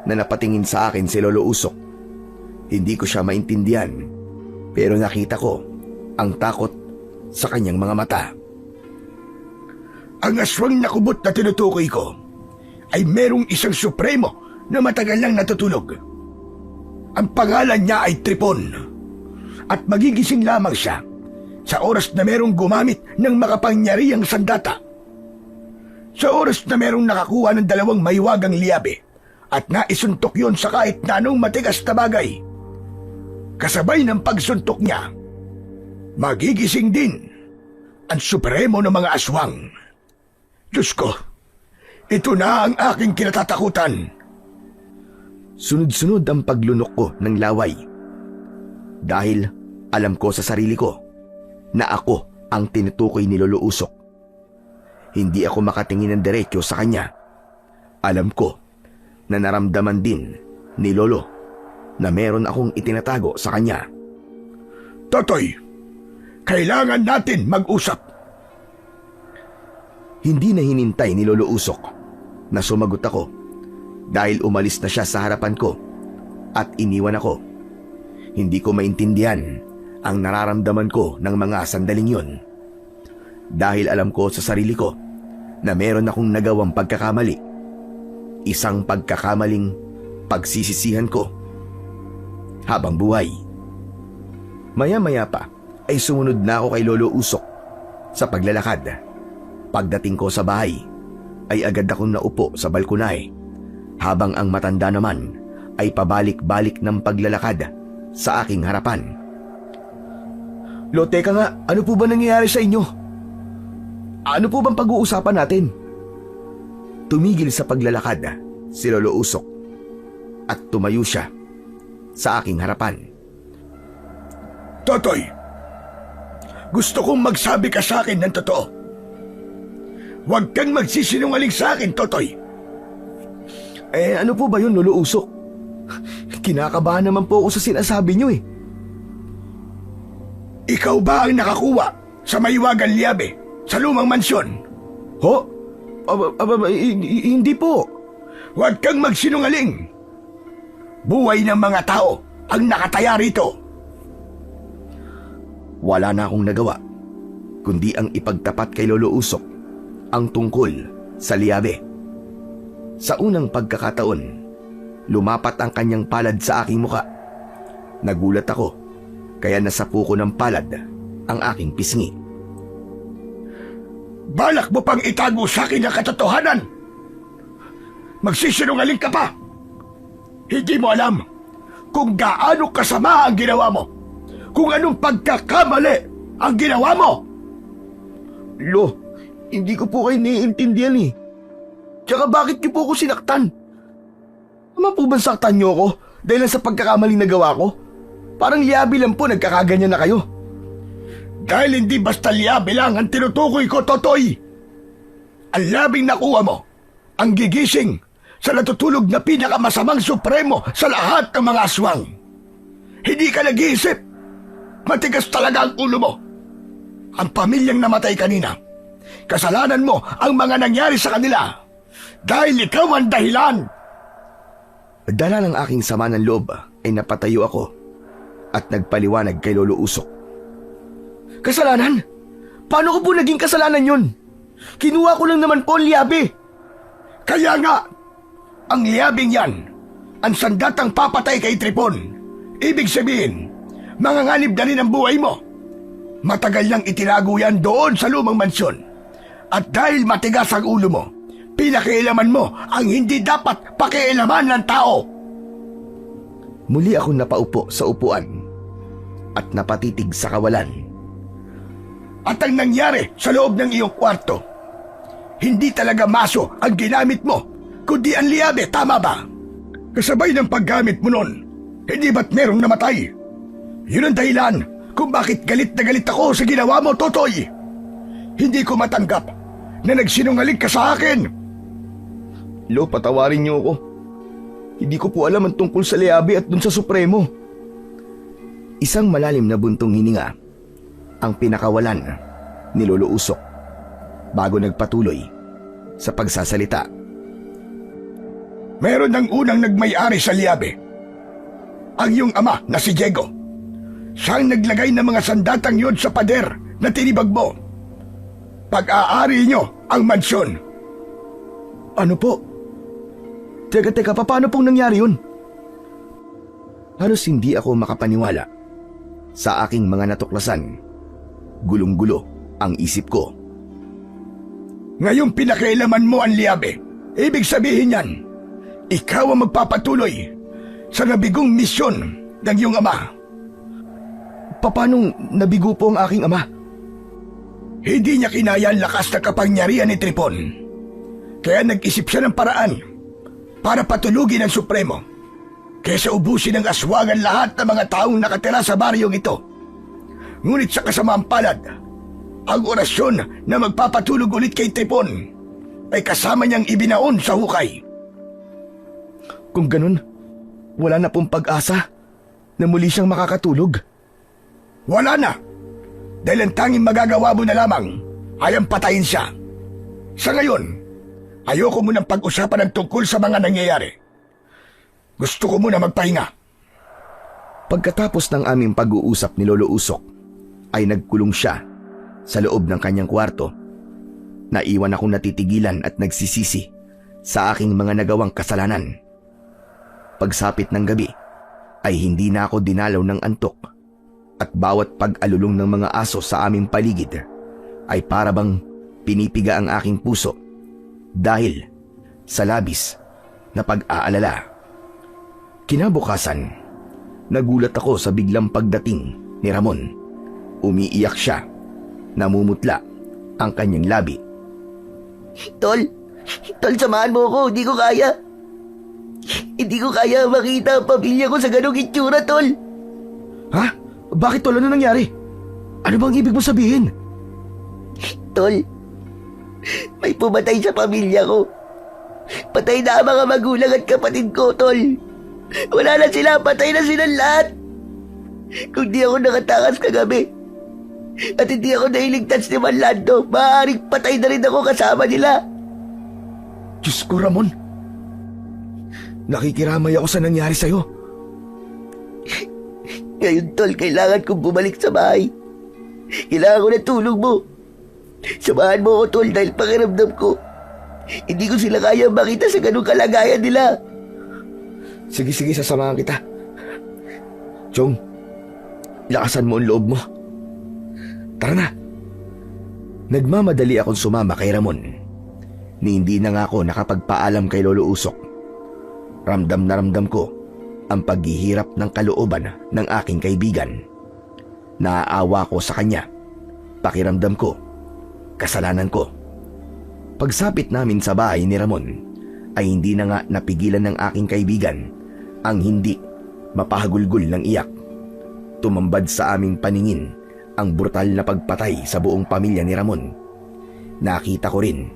S1: na napatingin sa akin si Lolo Usok. Hindi ko siya maintindihan, pero nakita ko ang takot sa kanyang mga mata.
S3: Ang aswang na kubot na tinutukoy ko ay merong isang supremo na matagal nang natutulog. Ang pangalan niya ay Tripon at magigising lamang siya sa oras na merong gumamit ng makapangyarihang sandata. Sa oras na merong nakakuha ng 2 mahiwagang liyabe at naisuntok yon sa kahit na anong matigas na bagay. Kasabay ng pagsuntok niya, magigising din ang supremo ng mga aswang. Diyos ko, ito na ang aking kinatatakutan.
S1: Sunod-sunod ang paglunok ko ng laway. Dahil alam ko sa sarili ko na ako ang tinutukoy ni Lolo Usok. Hindi ako makatingin ng diretso sa kanya. Alam ko na naramdaman din ni Lolo na meron akong itinatago sa kanya.
S3: Totoy, kailangan natin mag-usap.
S1: Hindi na hinintay ni Lolo Usok na sumagot ako dahil umalis na siya sa harapan ko at iniwan ako. Hindi ko maintindihan ang nararamdaman ko ng mga sandaling yun. Dahil alam ko sa sarili ko na meron akong nagawang pagkakamali. Isang pagkakamaling pagsisisihan ko habang buhay. Maya-maya pa ay sumunod na ako kay Lolo Usok sa paglalakad. Pagdating ko sa bahay ay agad akong naupo sa balkonahe habang ang matanda naman ay pabalik-balik ng paglalakad sa aking harapan. Lo, teka nga, ano po ba nangyayari sa inyo? Ano po bang pag-uusapan natin? Tumigil sa paglalakad si Lolo Usok at tumayo siya sa aking harapan.
S3: Totoy, gusto kong magsabi ka sa akin ng totoo. Huwag kang magsisinungaling sa akin, Totoy.
S1: Ano po ba yun, Lolo Usok? Kinakabahan naman po ako sa sinasabi niyo eh.
S3: Ikaw ba ang nakakuha sa mahiwagang liyabe sa lumang mansyon?
S1: Ho? Hindi po.
S3: Huwag kang magsinungaling. Buhay ng mga tao ang nakataya rito.
S1: Wala na akong nagawa, kundi ang ipagtapat kay Lolo Usok ang tungkol sa liabe. Sa unang pagkakataon, lumapat ang kanyang palad sa aking muka. Nagulat ako, kaya nasapu ko ng palad ang aking pisngi.
S3: Balak mo pang itago sa akin ang katotohanan? Magsisinungaling ka pa! Hindi mo alam kung gaano kasama ang ginawa mo, kung anong pagkakamali ang ginawa mo!
S1: Lo, hindi ko po kayo naiintindihan eh. Tsaka bakit niyo po ako sinaktan? Tama po ba saktan niyo ako dahil lang sa pagkakamaling nagawa ko? Parang liabi lang po, nagkakaganyan na kayo.
S3: Dahil hindi basta liabi lang ang tinutukoy ko, Totoy. Ang labing nakuha mo, ang gigising sa natutulog na pinakamasamang supremo sa lahat ng mga aswang. Hindi ka nag-iisip. Matigas talaga ang ulo mo. Ang pamilyang namatay kanina, kasalanan mo ang mga nangyari sa kanila dahil ikaw ang dahilan.
S1: Dala ng aking sama ng loob ay napatayo ako at nagpaliwanag kay Lolo Usok. Kasalanan? Paano ko po naging kasalanan yun? Kinuha ko lang naman po ang liabe.
S3: Kaya nga, ang liyabing yan, ang sandatang papatay kay Tripon. Ibig sabihin, manganganib na rin ang buhay mo. Matagal nang itinago yan doon sa lumang mansyon. At dahil matigas ang ulo mo, pinakialaman mo ang hindi dapat pakialaman ng tao.
S1: Muli akong napaupo sa upuan at napatitig sa kawalan.
S3: At ang nangyari sa loob ng iyong kwarto, hindi talaga maso ang ginamit mo, kundi ang liabe, tama ba? Kasabay ng paggamit mo nun, hindi ba't merong namatay? Yun ang dahilan kung bakit galit na galit ako sa ginawa mo, Totoy. Hindi ko matanggap na nagsinungaling ka sa akin.
S1: Lo, patawarin niyo ako. Hindi ko po alam ang tungkol sa liabe at dun sa Supremo. Isang malalim na buntong hininga ang pinakawalan ni Lolo Usok bago nagpatuloy sa pagsasalita.
S3: Meron ng unang nagmay-ari sa liabe, ang iyong ama na si Diego. Siyang naglagay ng mga sandatang yun sa pader na tinibag mo. Pag-aari niyo ang mansyon.
S1: Ano po? Teka, paano pong nangyari yun? Halos hindi ako makapaniwala sa aking mga natuklasan. Gulong-gulo ang isip ko.
S3: Ngayong pinakialaman mo ang liabe, ibig sabihin yan, ikaw ang magpapatuloy sa nabigong misyon ng iyong ama.
S1: Paano nabigo po ang aking ama?
S3: Hindi niya kinaya ang lakas na kapangyarihan ni Tripon. Kaya nag-isip siya ng paraan para patulugin ang Supremo, kaysa ubusin ng aswangan lahat ng mga taong nakatira sa baryong ito. Ngunit sa kasamaang palad, ang orasyon na magpapatulog ulit kay Tripon ay kasama niyang ibinaon sa hukay.
S1: Kung ganun, wala na pong pag-asa na muli siyang makakatulog.
S3: Wala na, dahil ang tanging magagawa mo na lamang ay ang patayin siya. Sa ngayon, ayoko munang pag-usapan ng tungkol sa mga nangyayari. Gusto ko muna magpahinga.
S1: Pagkatapos ng aming pag-uusap ni Lolo Usok, ay nagkulong siya sa loob ng kanyang kwarto. Naiwan akong natitigilan at nagsisisi sa aking mga nagawang kasalanan. Pagsapit ng gabi, ay hindi na ako dinalaw ng antok at bawat pag-alulong ng mga aso sa aming paligid ay parabang pinipiga ang aking puso dahil sa labis na pag-aalala. Kinabukasan, nagulat ako sa biglang pagdating ni Ramon. Umiiyak siya, namumutla ang kanyang labi.
S2: Tol, samahan mo ako, hindi ko kaya. Hindi ko kaya makita ang pamilya ko sa ganong itsura, Tol.
S1: Ha? Bakit, Tol? Ano nangyari? Ano bang ibig mo sabihin?
S2: Tol, may pumatay sa pamilya ko. Patay na ang mga magulang at kapatid ko, Tol. Wala na sila, patay na silang lahat. Kung di ako nakatakas kagabi at hindi ako nailigtas ni Manlando, maaaring patay na rin ako kasama nila.
S1: Diyos ko, Ramon. Nakikiramay ako sa nangyari sa'yo.
S2: Ngayon, Tol, kailangan kong bumalik sa bahay. Kailangan ko ng tulong mo. Samahan mo ako, Tol, dahil pakiramdam ko, hindi ko sila kaya makita sa ganung kalagayan nila.
S1: Sige, sasamahan kita. Chong, lakasan mo ang loob mo. Tara na. Nagmamadali akong sumama kay Ramon. Ni hindi na nga ako nakapagpaalam kay Lolo Usok. Ramdam na ramdam ko ang paghihirap ng kalooban ng aking kaibigan. Naaawa ko sa kanya. Pakiramdam ko, kasalanan ko. Pagsapit namin sa bahay ni Ramon, ay hindi na nga napigilan ng aking kaibigan ang hindi mapahagulgol ng iyak. Tumambad sa aming paningin ang brutal na pagpatay sa buong pamilya ni Ramon. Nakita ko rin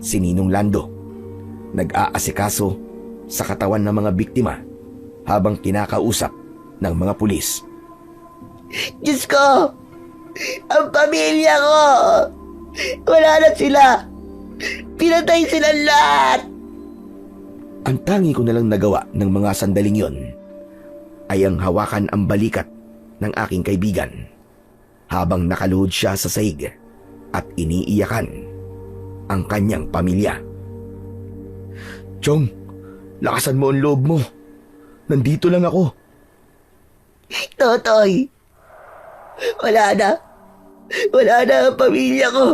S1: si Ninong Lando, nag-aasikaso sa katawan ng mga biktima habang kinakausap ng mga pulis.
S2: Diyos ko! Ang pamilya ko! Wala na sila! Pinatay sila lahat!
S1: Ang tangi ko nalang nagawa ng mga sandaling yon ay ang hawakan ang balikat ng aking kaibigan habang nakaluhod siya sa sahig at iniiyakan ang kanyang pamilya. Chong, lakasan mo ang loob mo. Nandito lang ako.
S2: Totoy! Wala na! Wala na ang pamilya ko!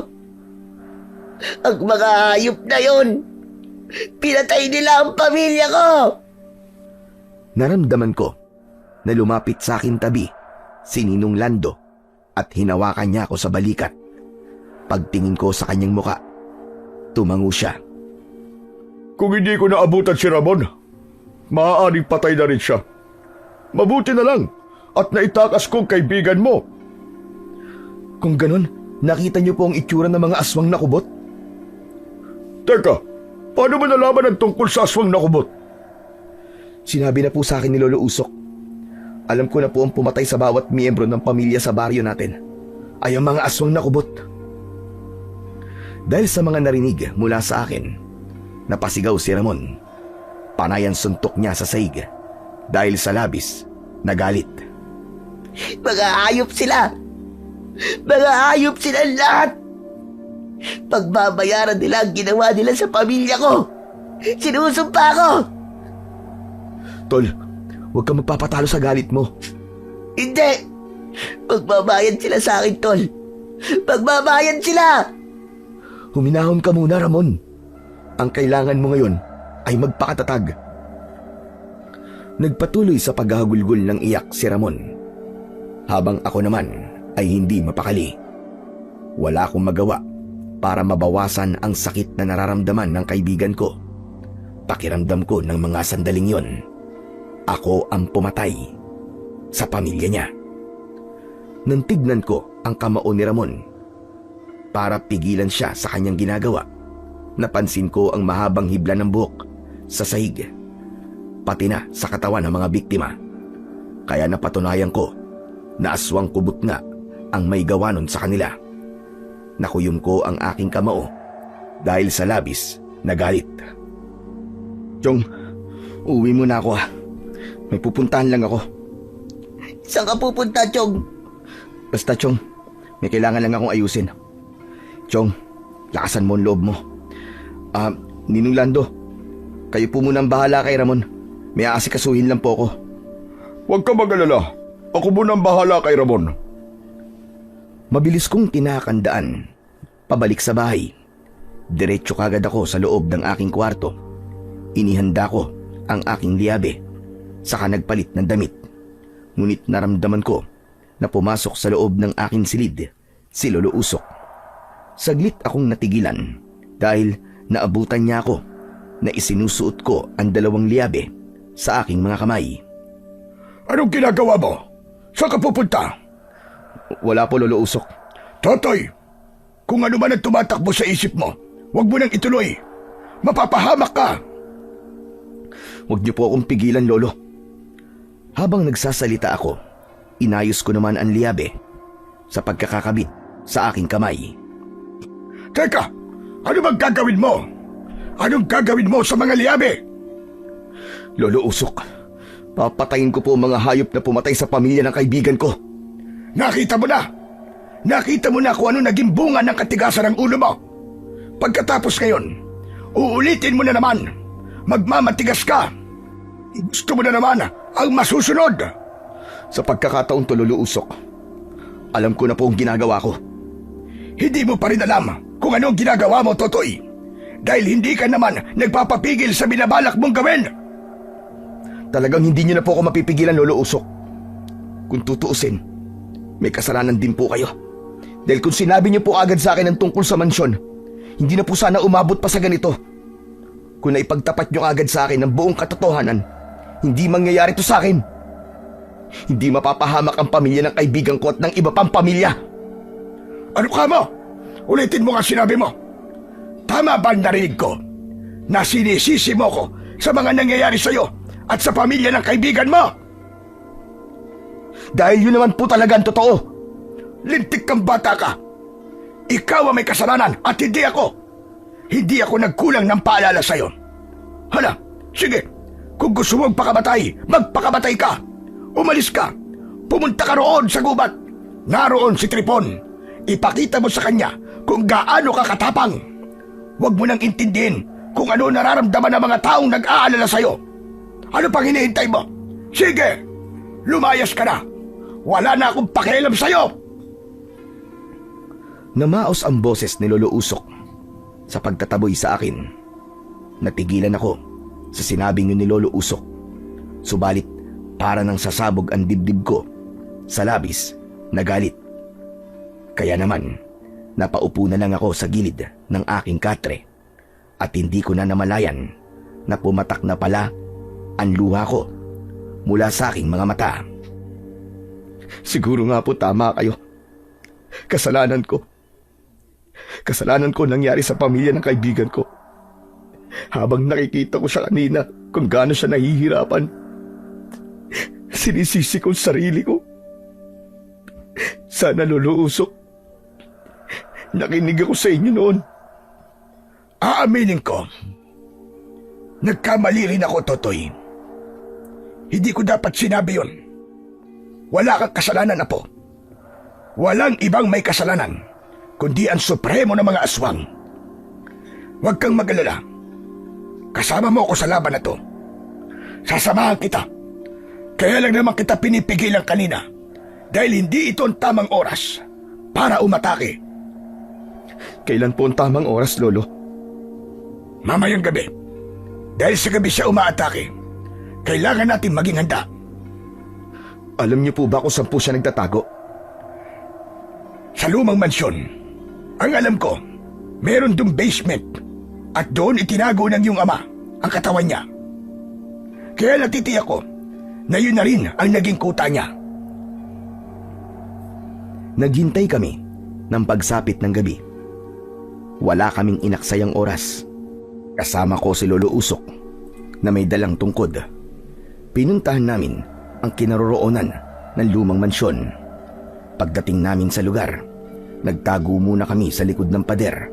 S2: Ang mga hayop na yon! Pinatay nila ang pamilya ko!
S1: Naramdaman ko na lumapit sa akin tabi si Ninong Lando at hinawakan niya ako sa balikat. Pagtingin ko sa kanyang muka, tumango siya.
S3: Kung hindi ko naabutan si Ramon, maaaring patay na rin siya. Mabuti na lang at naitakas kong kaibigan mo.
S1: Kung ganun, nakita niyo po ang itsura ng mga aswang na kubot?
S3: Teka, paano mo nalaman ang tungkol sa aswang na kubot?
S1: Sinabi na po sa akin ni Lolo Usok. Alam ko na po ang pumatay sa bawat miyembro ng pamilya sa baryo natin ay ang mga aswang na kubot. Dahil sa mga narinig mula sa akin, napasigaw si Ramon. Panay ang suntok niya sa sahig dahil sa labis na galit.
S2: Mga hayop sila! Mga hayop sila lahat! Pagbabayaran nila ang ginawa nila sa pamilya ko! Sinusumpa ko!
S1: Tol, huwag kang magpapatalo sa galit mo.
S2: Hindi! Magbabayad sila sa akin, Tol! Magbabayad sila!
S1: Huminahon ka muna, Ramon. Ang kailangan mo ngayon ay magpakatatag. Nagpatuloy sa paghahagulgol ng iyak si Ramon, habang ako naman ay hindi mapakali. Wala akong magawa para mabawasan ang sakit na nararamdaman ng kaibigan ko. Pakiramdam ko ng mga sandaling yon, ako ang pumatay sa pamilya niya. Nang tignan ko ang kamao ni Ramon para pigilan siya sa kanyang ginagawa, napansin ko ang mahabang hibla ng buhok sa sahig, pati na sa katawan ng mga biktima. Kaya napatunayan ko na aswang kubot nga ang may gawa nun sa kanila. Nakuyom ko ang aking kamao dahil sa labis na galit. Chong, uwi muna ako ha. May pupuntahan lang ako.
S2: Saan ka pupunta, Chong?
S1: Basta Chong, may kailangan lang akong ayusin. Chong, lakasan mo ang loob mo. Ninong Lando, kayo po munang bahala kay Ramon. May aasikasuhin lang po ako.
S3: Huwag ka mag-alala. Ako muna ang bahala kay Ramon.
S1: Mabilis kong tinakandaan pabalik sa bahay. Diretso kagad ako sa loob ng aking kwarto. Inihanda ko ang aking liyabe, saka nagpalit ng damit. Ngunit naramdaman ko na pumasok sa loob ng aking silid si Lolo Usok. Saglit akong natigilan dahil naabutan niya ako na isinusuot ko ang dalawang liyabe sa aking mga kamay.
S3: Anong ginagawa mo? Saan ka pupunta?
S1: Wala po, Lolo Usok.
S3: Totoy, kung ano man ang tumatakbo sa isip mo, huwag mo nang ituloy. Mapapahamak ka.
S1: Huwag niyo po akong pigilan, Lolo. Habang nagsasalita ako, inayos ko naman ang liyabe sa pagkakakabit sa aking kamay.
S3: Teka, ano bang gagawin mo? Anong gagawin mo sa mga liyabe?
S1: Lolo Usok, Papatayin ko po ang mga hayop na pumatay sa pamilya ng kaibigan ko.
S3: Nakita mo na! Nakita mo na kung ano naging bunga ng katigasan ng ulo mo. Pagkatapos ngayon, uulitin mo na naman. Magmamatigas ka. Gusto mo na naman ang masusunod.
S1: Sa pagkakataon to, Lolo Usok, alam ko na po ang ginagawa ko.
S3: Hindi mo pa rin alam kung ano ang ginagawa mo, Totoy. Dahil hindi ka naman nagpapapigil sa binabalak mong gawin.
S1: Talagang hindi niyo na po ako mapipigilan, Lolo Usok. Kung tutuusin, may kasalanan din po kayo. Dahil kung sinabi niyo po agad sa akin ang tungkol sa mansyon, hindi na po sana umabot pa sa ganito. Kung naipagtapat niyo agad sa akin ang buong katotohanan, hindi mangyayari to sa akin. Hindi mapapahamak ang pamilya ng kaibigan ko at ng iba pang pamilya.
S3: Ano ka mo? Ulitin mo nga sinabi mo. Tama ba ang narinig ko na sinisisi mo ko sa mga nangyayari sa'yo at sa pamilya ng kaibigan mo?
S1: Dahil yun naman po talaga ang totoo.
S3: Lintik kang bata ka. Ikaw ang may kasalanan at hindi ako. Hindi ako nagkulang ng paalala sa'yo. Hala, sige. Kung gusto mong pakamatay, magpakamatay ka. Umalis ka. Pumunta ka roon sa gubat. Naroon si Tripon. Ipakita mo sa kanya kung gaano ka katapang. Huwag mo nang intindihin kung ano nararamdaman ng mga taong nag-aalala sa'yo. Ano pang hinihintay mo? Sige, lumayas ka na. Wala na akong pakialam sa'yo.
S1: Namaos ang boses ni Lolo Usok sa pagtataboy sa akin. Natigilan ako sa sinabing yun ni Lolo Usok. Subalit para nang sasabog ang dibdib ko sa labis na galit. Kaya naman, napaupo na lang ako sa gilid ng aking katre at hindi ko na namalayan na pumatak na pala ang luha ko mula sa aking mga mata. Siguro nga po tama kayo. Kasalanan ko. Kasalanan ko nangyari sa pamilya ng kaibigan ko. Habang nakikita ko siya kanina kung gaano siya nahihirapan, sinisisi ko sarili ko. Sana, Lolo Usok, nakinig ako sa inyo noon.
S3: Aaminin ko, nagkamali rin ako, Totoy. Hindi ko dapat sinabi yon. Wala kang kasalanan, Apo. Walang ibang may kasalanan, kundi ang supremo ng mga aswang. Huwag kang mag-alala. Kasama mo ako sa laban na to. Sasamahan kita. Kaya lang naman kita pinipigilan kanina dahil hindi ito ang tamang oras para umatake.
S1: Kailan po ang tamang oras, Lolo?
S3: Mamayang gabi. Dahil sa gabi siya umaatake, kailangan natin maging handa.
S1: Alam niyo po ba kung saan po siya nagtatago?
S3: Sa lumang mansyon. Ang alam ko, meron dong basement at doon itinago ng iyong ama ang katawan niya. Kaya natitiyak ko na yun na rin ang naging kuta niya.
S1: Naghintay kami ng pagsapit ng gabi. Wala kaming inaksayang oras. Kasama ko si Lolo Usok na may dalang tungkod. Pinuntahan namin ang kinaroroonan ng lumang mansyon. Pagdating namin sa lugar, nagtago muna kami sa likod ng pader.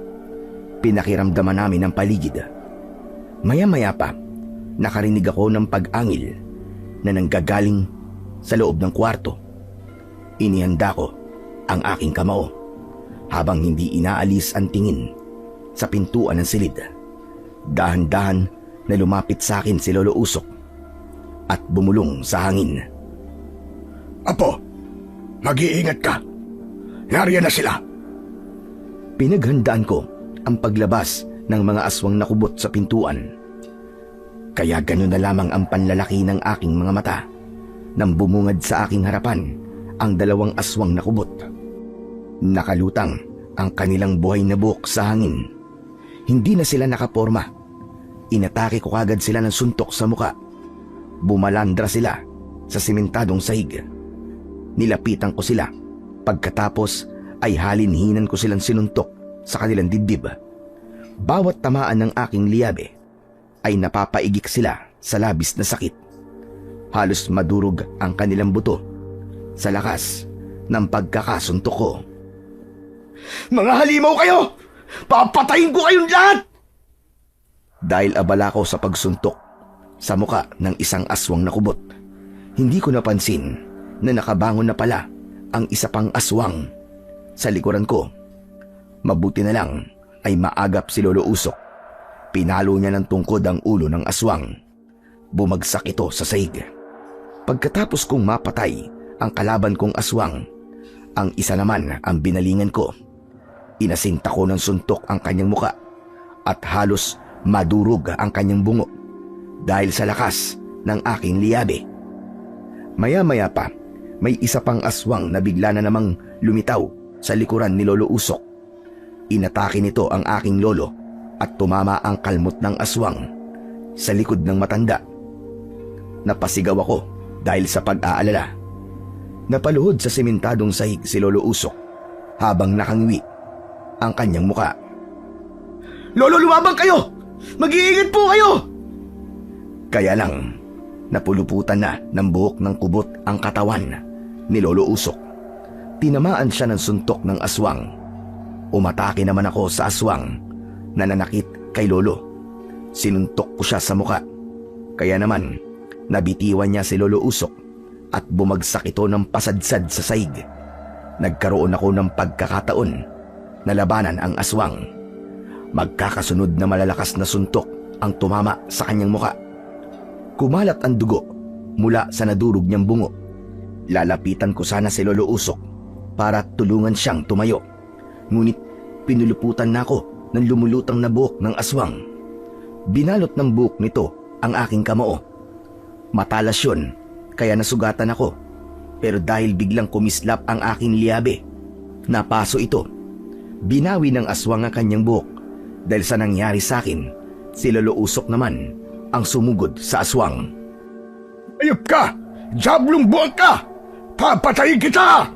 S1: Pinakiramdaman namin ang paligid. Maya-maya pa, nakarinig ako ng pag-angil na nanggagaling sa loob ng kwarto. Inihanda ko ang aking kamao habang hindi inaalis ang tingin sa pintuan ng silid. Dahan-dahan na lumapit sa akin si Lolo Usok at bumulong sa hangin.
S3: Apo, mag-iingat ka. Nariyan na sila.
S1: Pinaghandaan ko ang paglabas ng mga aswang nakubot sa pintuan. Kaya gano'n na lamang ang panlalaki ng aking mga mata nang bumungad sa aking harapan ang dalawang aswang nakubot. Nakalutang ang kanilang buhay na buhok sa hangin. Hindi na sila nakaporma. Inatake ko kagad sila ng suntok sa muka. Bumalandra sila sa simentadong sahig. Nilapitan ko sila. Pagkatapos ay halinhinan ko silang sinuntok sa kanilang dibdib. Bawat tamaan ng aking liyabe ay napapaigik sila sa labis na sakit. Halos madurog ang kanilang buto sa lakas ng pagkakasuntok ko. Mga halimaw kayo! Papatayin ko kayong lahat! Dahil abala ko sa pagsuntok sa muka ng isang aswang na kubot, Hindi ko napansin na nakabangon na pala ang isa pang aswang sa likuran ko. Mabuti na lang ay maagap si Lolo Usok. Pinalo niya ng tungkod ang ulo ng aswang. Bumagsak ito sa sahig. Pagkatapos kong mapatay ang kalaban kong aswang, ang isa naman ang binalingan ko. Inasinta ko ng suntok ang kanyang muka at halos madurog ang kanyang bungo dahil sa lakas ng aking liyabe. Maya-maya pa, may isa pang aswang na bigla na namang lumitaw sa likuran ni Lolo Usok. Inatake nito ang aking lolo at tumama ang kalmot ng aswang sa likod ng matanda. Napasigaw ako dahil sa pag-aalala. Napaluhod sa sementadong sahig si Lolo Usok habang nakangwi ang kanyang muka.
S3: Lolo, lumabang kayo! Mag-iingat po kayo!
S1: Kaya lang, napuluputan na ng buhok ng kubot ang katawan ni Lolo Usok. Tinamaan siya ng suntok ng aswang. Umatake naman ako sa aswang na nanakit kay Lolo. Sinuntok ko siya sa muka. Kaya naman, nabitiwan niya si Lolo Usok at bumagsak ito ng pasadsad sa sahig. Nagkaroon ako ng pagkakataon na labanan ang aswang. Magkakasunod na malalakas na suntok ang tumama sa kanyang muka. Kumalat ang dugo mula sa nadurog niyang bungo. Lalapitan ko sana si Lolo Usok para tulungan siyang tumayo. Ngunit pinuluputan na ako ng lumulutang na buhok ng aswang. Binalot ng buhok nito ang aking kamao. Matalas yun, kaya nasugatan ako. Pero dahil biglang kumislap ang aking liyabe, napaso ito. Binawi ng aswang ang kanyang buhok. Dahil sa nangyari sa akin, si Lolo Usok naman ang sumugod sa aswang.
S3: Ayop ka! Diablong buwag ka! Papatayin kita!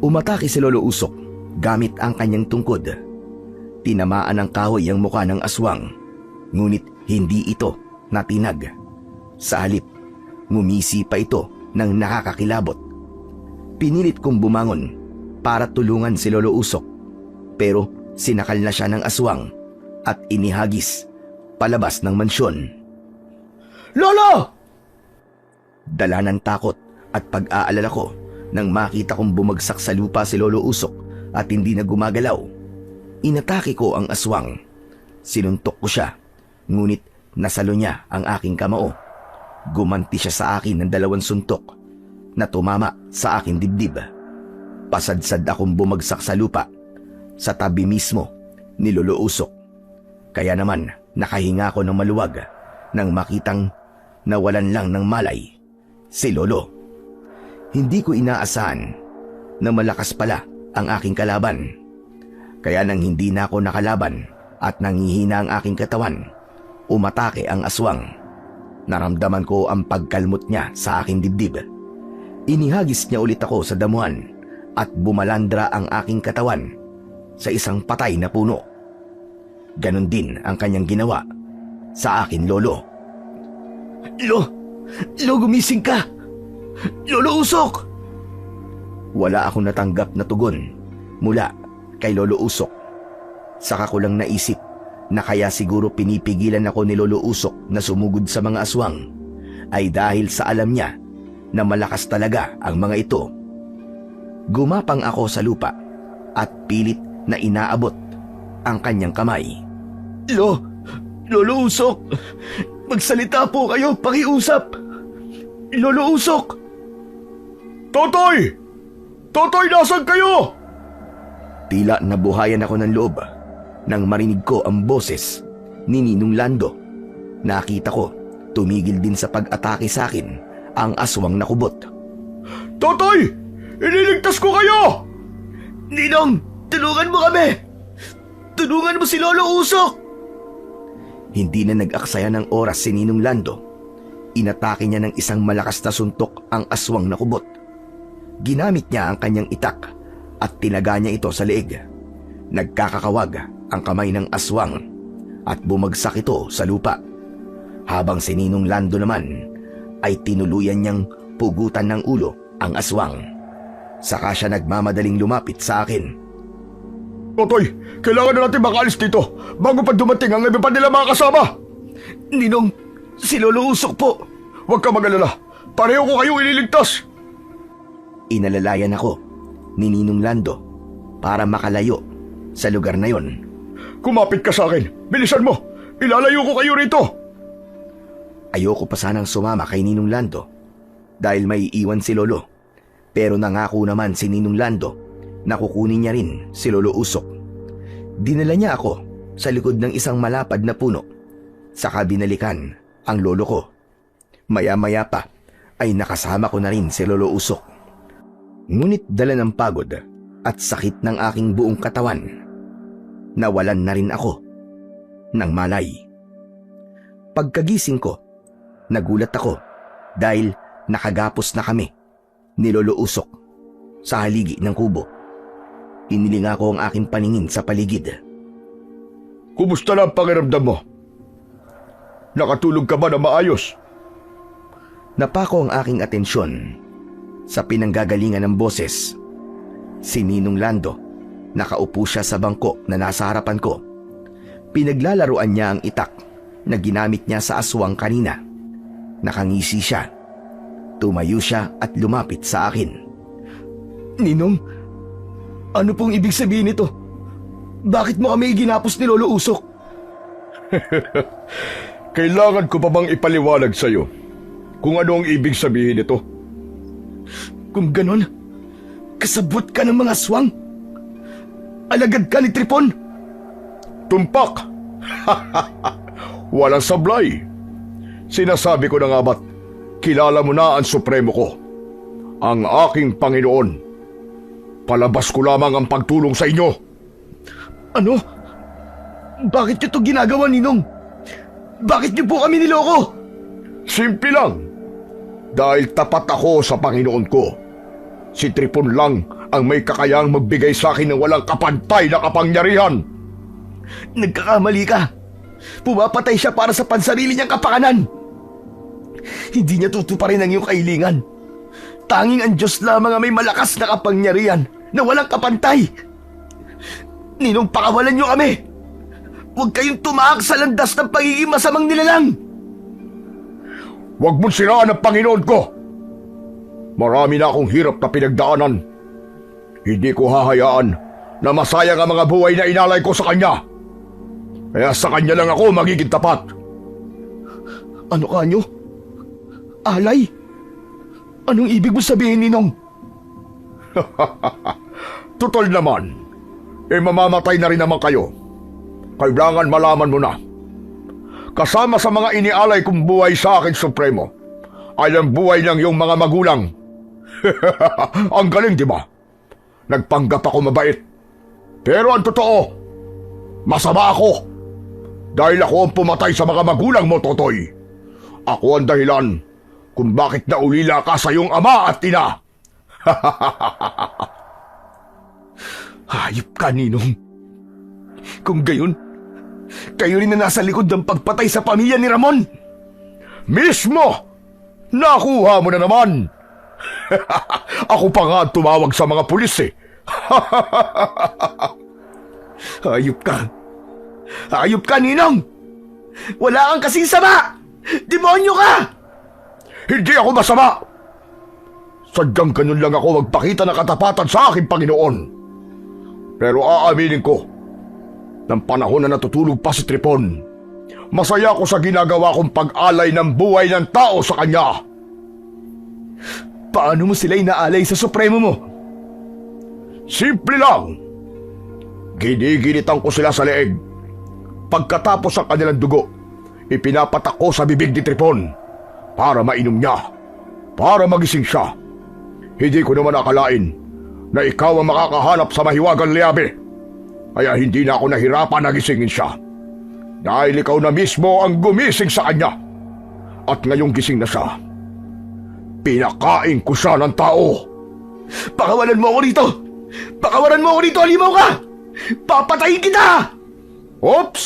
S1: Umatake si Lolo Usok gamit ang kanyang tungkod. Tinamaan ng kahoy ang mukha ng aswang, ngunit hindi ito natinag. Sa halip, ngumisi pa ito ng nakakakilabot. Pinilit kong bumangon para tulungan si Lolo Usok, pero sinakal na siya ng aswang at inihagis palabas ng mansyon.
S3: Lolo!
S1: Dala ng takot at pag-aalala ko nang makita kong bumagsak sa lupa si Lolo Usok at hindi na gumagalaw. Inatake ko ang aswang. Sinuntok ko siya, ngunit nasalo niya ang aking kamao. Gumanti siya sa akin ng 2 suntok na tumama sa aking dibdib. Pasadsad akong bumagsak sa lupa sa tabi mismo ni Lolo Usok. Kaya naman nakahinga ko ng maluwag nang makitang nawalan lang ng malay si Lolo. Hindi ko inaasahan na malakas pala ang aking kalaban. Kaya nang hindi na ako nakalaban at nanghihina ang aking katawan, umatake ang aswang. Naramdaman ko ang pagkalmot niya sa aking dibdib. Inihagis niya ulit ako sa damuhan at bumalandra ang aking katawan sa isang patay na puno. Ganon din ang kanyang ginawa sa akin, Lolo.
S3: Lo, gumising ka! Lolo Usok!
S1: Wala akong natanggap na tugon mula kay Lolo Usok. Saka ko lang naisip na kaya siguro pinipigilan ako ni Lolo Usok na sumugod sa mga aswang ay dahil sa alam niya na malakas talaga ang mga ito. Gumapang ako sa lupa at pilit na inaabot ang kanyang kamay.
S3: Lolo Usok! Magsalita po kayo, pakiusap! Lolo Usok! Totoy! Totoy, nasan kayo?
S1: Tila nabuhayan ako ng loob nang marinig ko ang boses ni Ninong Lando. Nakita ko, tumigil din sa pag-atake sa akin ang aswang na kubot.
S3: Totoy! Iniligtas ko kayo! Ninong, tulungan mo kami! Tulungan mo si Lolo Usok!
S1: Hindi na nag-aksaya ng oras si Ninong Lando. Inatake niya ng isang malakas na suntok ang aswang na kubot. Ginamit niya ang kanyang itak at tinaga niya ito sa leeg. Nagkakakawag ang kamay ng aswang at bumagsak ito sa lupa. Habang si Ninong Lando naman ay tinuluyan niyang pugutan ng ulo ang aswang. Saka siya nagmamadaling lumapit sa akin.
S3: Totoy, kailangan na natin makaalis dito bago pa dumating ang iba pa nila mga kasama. Ninong, si Lolo Usok po. Huwag ka mag-alala. Pareho ko kayong ililigtas.
S1: Inalalayan ako ni Ninong Lando para makalayo sa lugar na yon.
S3: Kumapit ka sa akin. Bilisan mo. Ilalayo ko kayo rito.
S1: Ayoko pa sanang sumama kay Ninong Lando dahil may iwan si Lolo. Pero nangako naman si Ninong Lando na kukunin niya rin si Lolo Usok. Dinala niya ako sa likod ng isang malapad na puno. Saka binalikan ang lolo ko. Maya-maya pa ay nakasama ko na rin si Lolo Usok. Ngunit dala ng pagod at sakit ng aking buong katawan, nawalan na rin ako ng malay. Pagkagising ko, nagulat ako dahil nakagapos na kami ni Lolo Usok sa haligi ng kubo. Inilinga ko ang aking paningin sa paligid.
S3: Kumusta na ang pakiramdam mo? Nakatulog ka ba na maayos?
S1: Napako ang aking atensyon sa pinanggagalingan ng boses. Si Ninong Lando, nakaupo siya sa bangko na nasa harapan ko. Pinaglalaruan niya ang itak na ginamit niya sa aswang kanina. Nakangisi siya. Tumayo siya at lumapit sa akin. Ninong, ano pong ibig sabihin nito? Bakit mo kami ginapos ni Lolo Usok?
S3: Kailangan ko pa bang ipaliwanag sa'yo kung ano ang ibig sabihin nito?
S1: Kung ganon, kasabot ka ng mga aswang. Alagad ka ni Tripon.
S3: Tumpak! Walang sablay. Sinasabi ko na nga ba't kilala mo na ang supremo ko, ang aking Panginoon. Palabas ko lamang ang pagtulong sa inyo.
S1: Ano? Bakit niyo ito ginagawa, Ninong? Bakit niyo po kami niloko?
S3: Simple lang. Dahil tapat ako sa Panginoon ko. Si Tripon lang ang may kakayang magbigay sa akin ng walang kapantay na kapangyarihan.
S1: Nagkakamali ka. Pumapatay siya para sa pansarili niyang kapakanan. Hindi niya tutuparin ang iyong kahilingan. Tanging ang Diyos lamang ang may malakas na kapangyarihan na walang kapantay. Ninong, pakawalan niyo kami. Huwag kayong tumaak sa landas ng pagiging masamang nilalang.
S3: Huwag mong siraan ang Panginoon ko. Marami na akong hirap na pinagdaanan. Hindi ko hahayaan na masayang ang mga buhay na inalay ko sa Kanya. Kaya sa Kanya lang ako magiging tapat.
S1: Ano ka nyo? Alay? Anong ibig mo sabihin, Ninong?
S3: Tutol naman, mamamatay na rin naman kayo. Kailangan malaman mo na. Kasama sa mga inialay kong buhay sa akin, Supremo, ay ang buhay ng iyong mga magulang. Ang galing, di ba? Nagpanggap ako mabait. Pero ang totoo, masama ako. Dahil ako ang pumatay sa mga magulang mo, Totoy. Ako ang dahilan kung bakit naulila ka sa iyong ama at ina.
S1: Hayop ka, Ninong. Kung gayon, kayo rin na nasa likod ng pagpatay sa pamilya ni Ramon.
S3: Mismo! Nakuha mo na naman! Ako pa nga tumawag sa mga pulis eh.
S1: Hayop ka. Hayop ka, Ninong! Wala kang kasing sama! Demonyo ka!
S3: Hindi ako masama! Sadyang ganun lang ako magpakita ng katapatan sa aking Panginoon. Pero aaminin ko, ng panahon na natutulog pa si Tripon, masaya ako sa ginagawa kong pag-alay ng buhay ng tao sa kanya.
S1: Paano mo sila inaalay sa Supremo mo?
S3: Simple lang. Giniginitan ko sila sa leeg. Pagkatapos ang kanilang dugo, ipinapatak ko sa bibig ni Tripon para mainom niya, para magising siya. Hindi ko naman akalain na ikaw ang makakahanap sa mahiwagang liabe. Kaya hindi na ako nahirapan na gisingin siya. Dahil ikaw na mismo ang gumising sa kanya. At ngayong gising na siya, pinakain ko siya ng tao.
S1: Pakawalan mo ako rito! Pakawalan mo ako rito, alimaw ka! Papatayin kita!
S3: Oops!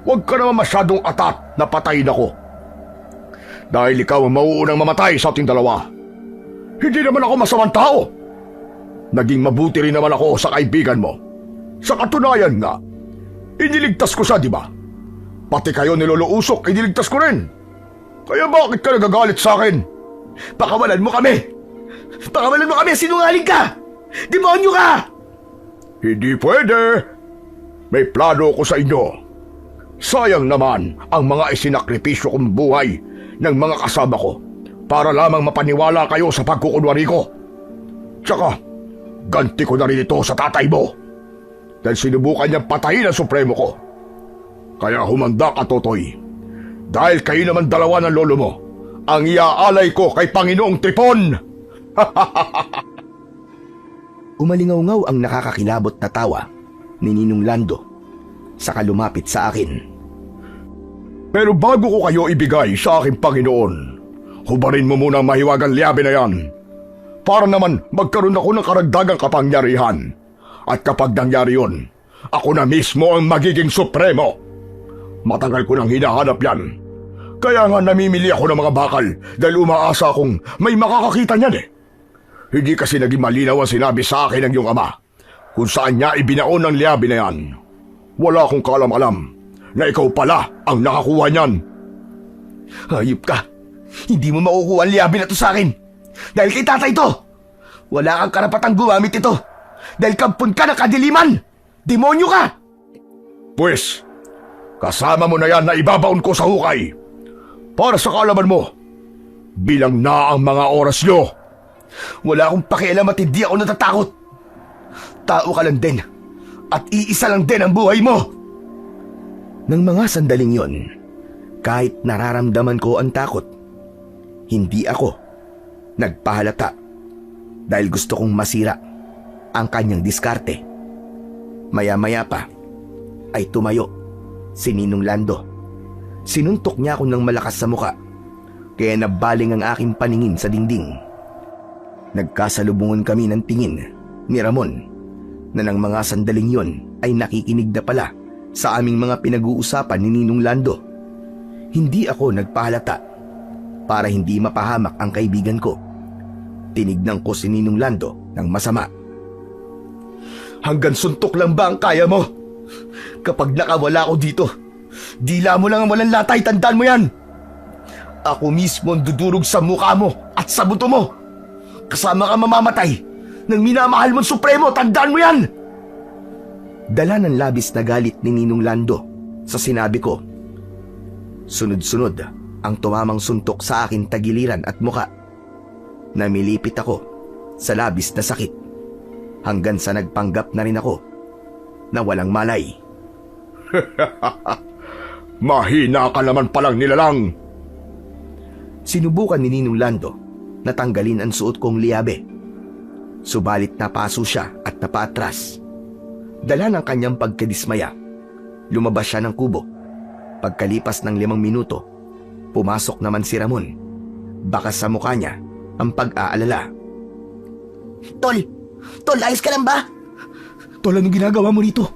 S3: Huwag ka naman masyadong atat na patayin ako. Dahil ikaw ang mauunang mamatay sa ating dalawa. Hindi naman ako masamang tao. Naging mabuti rin naman ako sa kaibigan mo. Sa katunayan nga, iniligtas ko siya, di ba? Pati kayo ni Lolo Usok, iniligtas ko rin. Kaya bakit ka nagagalit sa akin? Pakawalan mo kami! Pakawalan mo kami! Sinungaling ka! Demonyo ka! Hindi pwede! May plano ko sa inyo. Sayang naman ang mga isinakripisyo kong buhay ng mga kasama ko para lamang mapaniwala kayo sa pagkukunwari ko. Tsaka, ganti ko na rin ito sa tatay mo dahil sinubukan niyang patayin ang supremo ko. Kaya humanda ka, Totoy. Dahil kayo naman dalawa ng lolo mo ang iaalay ko kay Panginoong Tripon.
S1: Umalingaw-ngaw ang nakakakilabot na tawa ni Ninong Lando saka lumapit sa akin.
S3: Pero bago ko kayo ibigay sa aking Panginoon, hubarin mo muna ang mahiwagang liabe na yan para naman magkaroon ako ng karagdagang kapangyarihan. At kapag nangyari yun, ako na mismo ang magiging supremo. Matagal ko nang hinahanap yan. Kaya nga namimili ako ng mga bakal dahil umaasa akong may makakakita niyan eh. Hindi kasi naging malinaw ang sinabi sa akin ng iyong ama kung saan niya ibinaon ang liabe na yan. Wala akong kaalam-alam na ikaw pala ang nakakuha niyan.
S1: Hayop ka! Hindi mo makukuha ang liabe na to sa akin! Dahil kay tatay to! Wala kang karapatang gumamit ito! Dahil kampon ka ng kadiliman! Demonyo ka!
S3: Pues, kasama mo na yan na ibabaon ko sa hukay. Para sa kaalaman mo, bilang na ang mga oras nyo.
S1: Wala akong pakialam at hindi ako natatakot. Tao ka lang din at iisa lang din ang buhay mo. Nang mga sandaling yon, kahit nararamdaman ko ang takot, hindi ako nagpahalata dahil gusto kong masira ang kanyang diskarte. Maya-maya pa ay tumayo si Ninong Lando. Sinuntok niya ako ng malakas sa muka kaya nabaling ang aking paningin sa dingding. Nagkasalubungan kami ng tingin ni Ramon na ng mga sandaling yon ay nakikinig na pala sa aming mga pinag-uusapan ni Ninong Lando. Hindi ako nagpahalata para hindi mapahamak ang kaibigan ko. Tinignan ko si Ninong Lando ng masama. Hanggang suntok lang ba ang kaya mo? Kapag nakawala ako dito, dila mo lang ang walang latay, tandaan mo yan. Ako mismo ang dudurog sa mukha mo at sa buto mo. Kasama ka mamamatay ng minamahal mong supremo, tandaan mo yan! Dala ng labis na galit ni Ninong Lando sa sinabi ko. Sunod-sunod ang tumamang suntok sa akin tagiliran at muka. Namilipit ako sa labis na sakit hanggang sa nagpanggap na rin ako na walang malay.
S3: Mahina ka naman palang nilalang.
S1: Sinubukan ni Ninong Lando na tanggalin ang suot kong liabe. Subalit napaso siya at napaatras. Dala ng kanyang pagkadismaya, lumabas siya ng kubo. Pagkalipas ng 5 minuto, pumasok naman si Ramon. Baka sa mukha niya ang pag-aalala.
S2: Tol! Tol, ayos ka lang ba?
S1: Tol, anong ginagawa mo rito?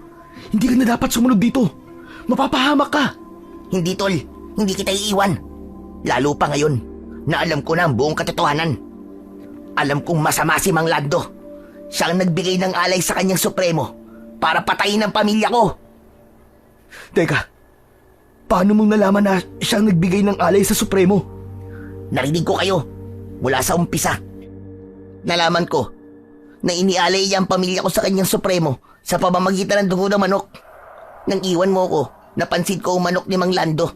S1: Hindi ka na dapat sumunod dito. Mapapahamak ka.
S2: Hindi, Tol. Hindi kita iiwan. Lalo pa ngayon na alam ko na ang buong katotohanan. Alam kong masama si Mang Lando. Siya ang nagbigay ng alay sa kanyang supremo para patayin ang pamilya ko.
S1: Teka, paano mong nalaman na siya ang nagbigay ng alay sa supremo?
S2: Narinig ko kayo mula sa umpisa. Nalaman ko na inialay niya ang pamilya ko sa kanyang supremo sa pamamagitan ng dugo ng manok. Nang iwan mo ko, napansin ko ang manok ni Mang Lando.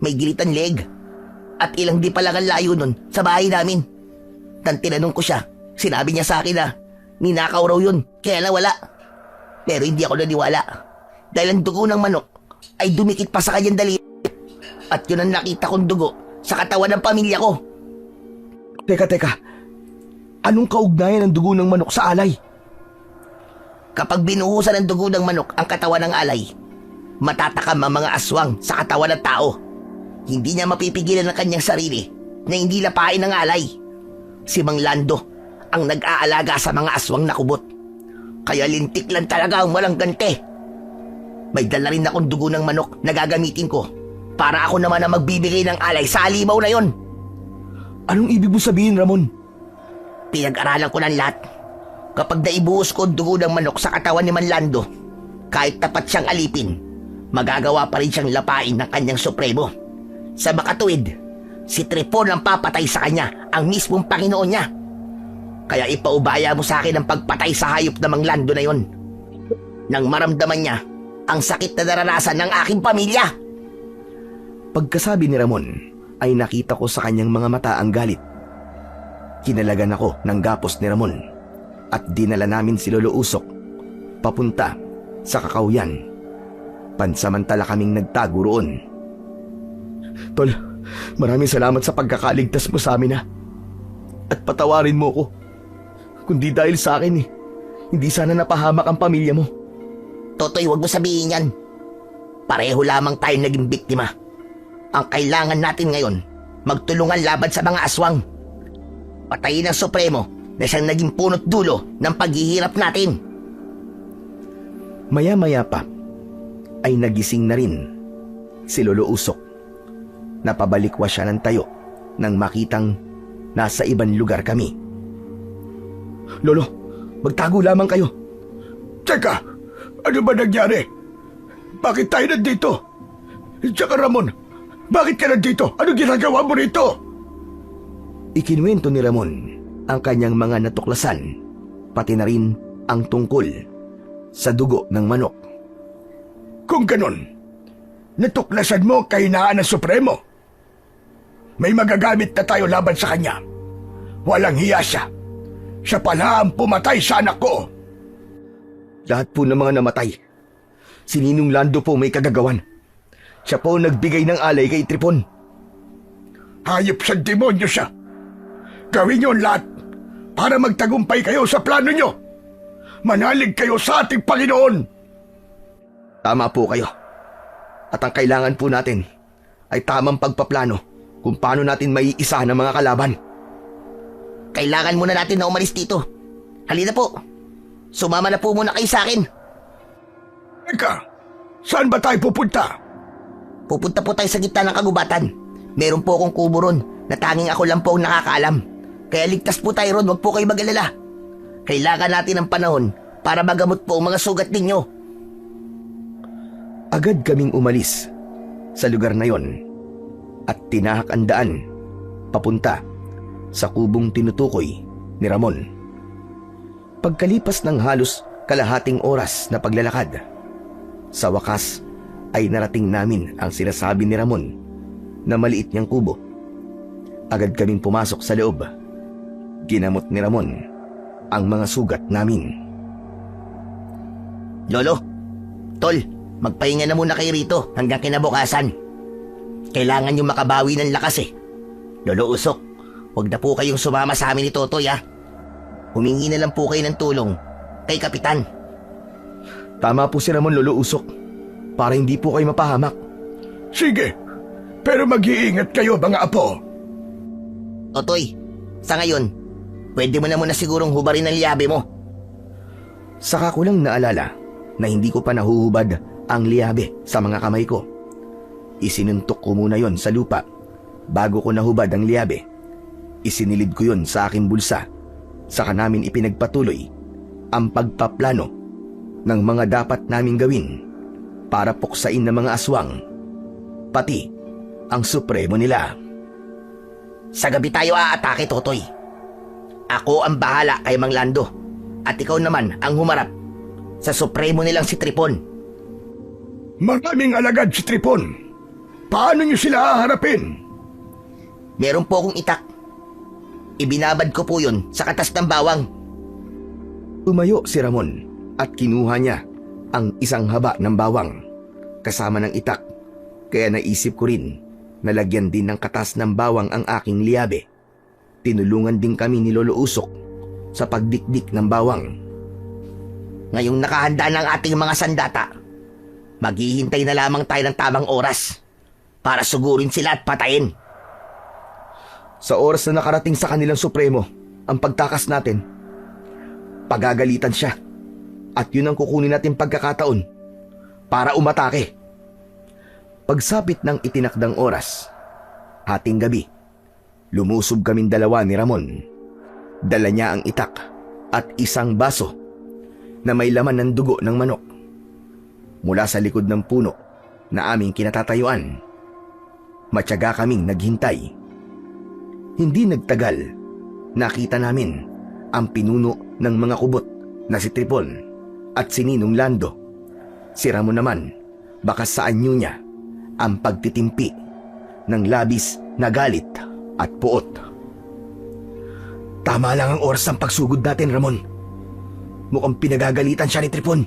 S2: May gilitan leg. At ilang di palang ang layo nun sa bahay namin. Nang tinanong ko siya, sinabi niya sa akin na ninakaw raw yun, kaya nawala. Pero hindi ako naniwala. Dahil ang dugo ng manok ay dumikit pa sa kanyang daliri. At yun ang nakita kong dugo sa katawan ng pamilya ko.
S1: Teka. Anong kaugnayan ng dugo ng manok sa alay?
S2: Kapag binuhusan ng dugo ng manok ang katawan ng alay, matatakam ang mga aswang sa katawan ng tao. Hindi niya mapipigilan ang kanyang sarili na hindi lapain ng alay. Si Mang Lando ang nag-aalaga sa mga aswang na kubot. Kaya lintik lang talaga ang walang ganti. May dala rin akong dugo ng manok na gagamitin ko para ako naman ang magbibigay ng alay sa halimaw na yon.
S1: Anong ibig mo sabihin, Ramon?
S2: Pinag-aralan ko ng lahat. Kapag naibuhos ko ang dugo ng manok sa katawan ni Mang Lando, kahit tapat siyang alipin, magagawa pa rin siyang lapain ng kanyang supremo. Sa makatuwid, si Tripon ang papatay sa kanya ang mismong Panginoon niya. Kaya ipaubaya mo sa akin ang pagpatay sa hayop na Manglando na yon. Nang maramdaman niya ang sakit na naranasan ng aking pamilya.
S1: Pagkasabi ni Ramon ay nakita ko sa kanyang mga mata ang galit. Kinalagan ako ng gapos ni Ramon at dinala namin si Lolo Usok papunta sa Kakauyan. Pansamantala kaming nagtago roon. Tol, maraming salamat sa pagkakaligtas mo sa amin, ha. At patawarin mo ko. Kundi dahil sa akin, hindi sana napahamak ang pamilya mo.
S2: Totoy, huwag mo sabihin yan. Pareho lamang tayo naging biktima. Ang kailangan natin ngayon, magtulungan laban sa mga aswang. Patayin ang Supremo na siyang naging punot dulo ng paghihirap natin.
S1: Maya-maya pa ay nagising na rin si Lolo Usok. Napabalikwa siya ng tayo nang makitang nasa ibang lugar kami. Lolo, magtago lamang kayo.
S3: Teka, ano ba nangyari? Bakit tayo nandito? Tsaka Ramon, bakit ka nandito? Anong ginagawa mo rito?
S1: Ikinuwento ni Ramon ang kanyang mga natuklasan, pati na rin ang tungkol sa dugo ng manok.
S3: Kung ganon, natuklasan mo ang kahinaan ng Supremo. May magagamit na tayo laban sa kanya. Walang hiya siya. Siya pala ang pumatay sa anak ko.
S1: Lahat po ng mga namatay, si Ninong Lando po may kagagawan. Siya po nagbigay ng alay kay Tripon.
S3: Hayop sa demonyo siya. Gawin niyo ang lahat para magtagumpay kayo sa plano niyo. Manalig kayo sa ating Panginoon.
S1: Tama po kayo. At ang kailangan po natin ay tamang pagpaplano kung paano natin maiisa ng mga kalaban.
S2: Kailangan muna natin na umalis dito. Halina po. Sumama na po muna kayo sa akin.
S3: Teka, saan ba tayo pupunta?
S2: Pupunta po tayo sa gitna ng kagubatan. Meron po akong kubo ron na tanging ako lang po ang nakakaalam. Kaya ligtas po tayo ron, huwag po kayo mag-alala. Kailangan natin ng panahon para magamot po ang mga sugat ninyo.
S1: Agad kaming umalis sa lugar na yon at tinahak ang daan papunta sa kubong tinutukoy ni Ramon. Pagkalipas ng halos kalahating oras na paglalakad, sa wakas ay narating namin ang sinasabi ni Ramon na maliit niyang kubo. Agad kaming pumasok sa loob. Ginamot ni Ramon ang mga sugat namin.
S2: Lolo, Tol, magpahinga na muna kayo rito hanggang kinabukasan. Kailangan yung makabawi ng lakas eh. Lolo Usok, huwag na po kayong sumama sa amin ni Totoy, ha. Humingi na lang po kayo ng tulong kay Kapitan.
S1: Tama po si Ramon, Lolo Usok, para hindi po kayo mapahamak.
S3: Sige, pero mag-iingat kayo mga apo.
S2: Totoy, sa ngayon, pwede mo na muna sigurong hubarin ang liyabe mo.
S1: Saka ko lang naalala na hindi ko pa nahuhubad ang liyabe sa mga kamay ko. Isinuntok ko muna yon sa lupa bago ko nahubad ang liyabe. Isinilid ko yon sa aking bulsa. Saka namin ipinagpatuloy ang pagpaplano ng mga dapat naming gawin para puksain ng mga aswang, pati ang Supremo nila.
S2: Sa gabi tayo aatake, Totoy. Ako ang bahala kay Manglando at ikaw naman ang humarap sa Supremo nilang si Tripon.
S3: Maraming alagad si Tripon. Paano niyo sila haharapin?
S2: Meron po akong itak. Ibinabad ko po yun sa katas ng bawang.
S1: Tumayo si Ramon at kinuha niya ang isang haba ng bawang kasama ng itak, kaya naisip ko rin na lagyan din ng katas ng bawang ang aking liyabe. Tinulungan din kami ni Lolo Usok sa pagdikdik ng bawang.
S2: Ngayong nakahanda ng ating mga sandata, maghihintay na lamang tayo ng tamang oras para sugurin sila at patayin.
S1: Sa oras na nakarating sa kanilang Supremo ang pagtakas natin, pagagalitan siya at yun ang kukunin natin pagkakataon para umatake. Pagsapit ng itinakdang oras, hating gabi, lumusob kaming dalawa ni Ramon. Dala niya ang itak at isang baso na may laman ng dugo ng manok. Mula sa likod ng puno na aming kinatatayuan, matyaga kaming naghintay. Hindi nagtagal, nakita namin ang pinuno ng mga kubot na si Tripon at si Ninong Lando. Si Ramon naman, bakas sa anyo niya ang pagtitimpi ng labis na galit at puot. Tama lang ang oras ng pagsugod natin, Ramon. Mukhang pinagagalitan siya ni Tripon.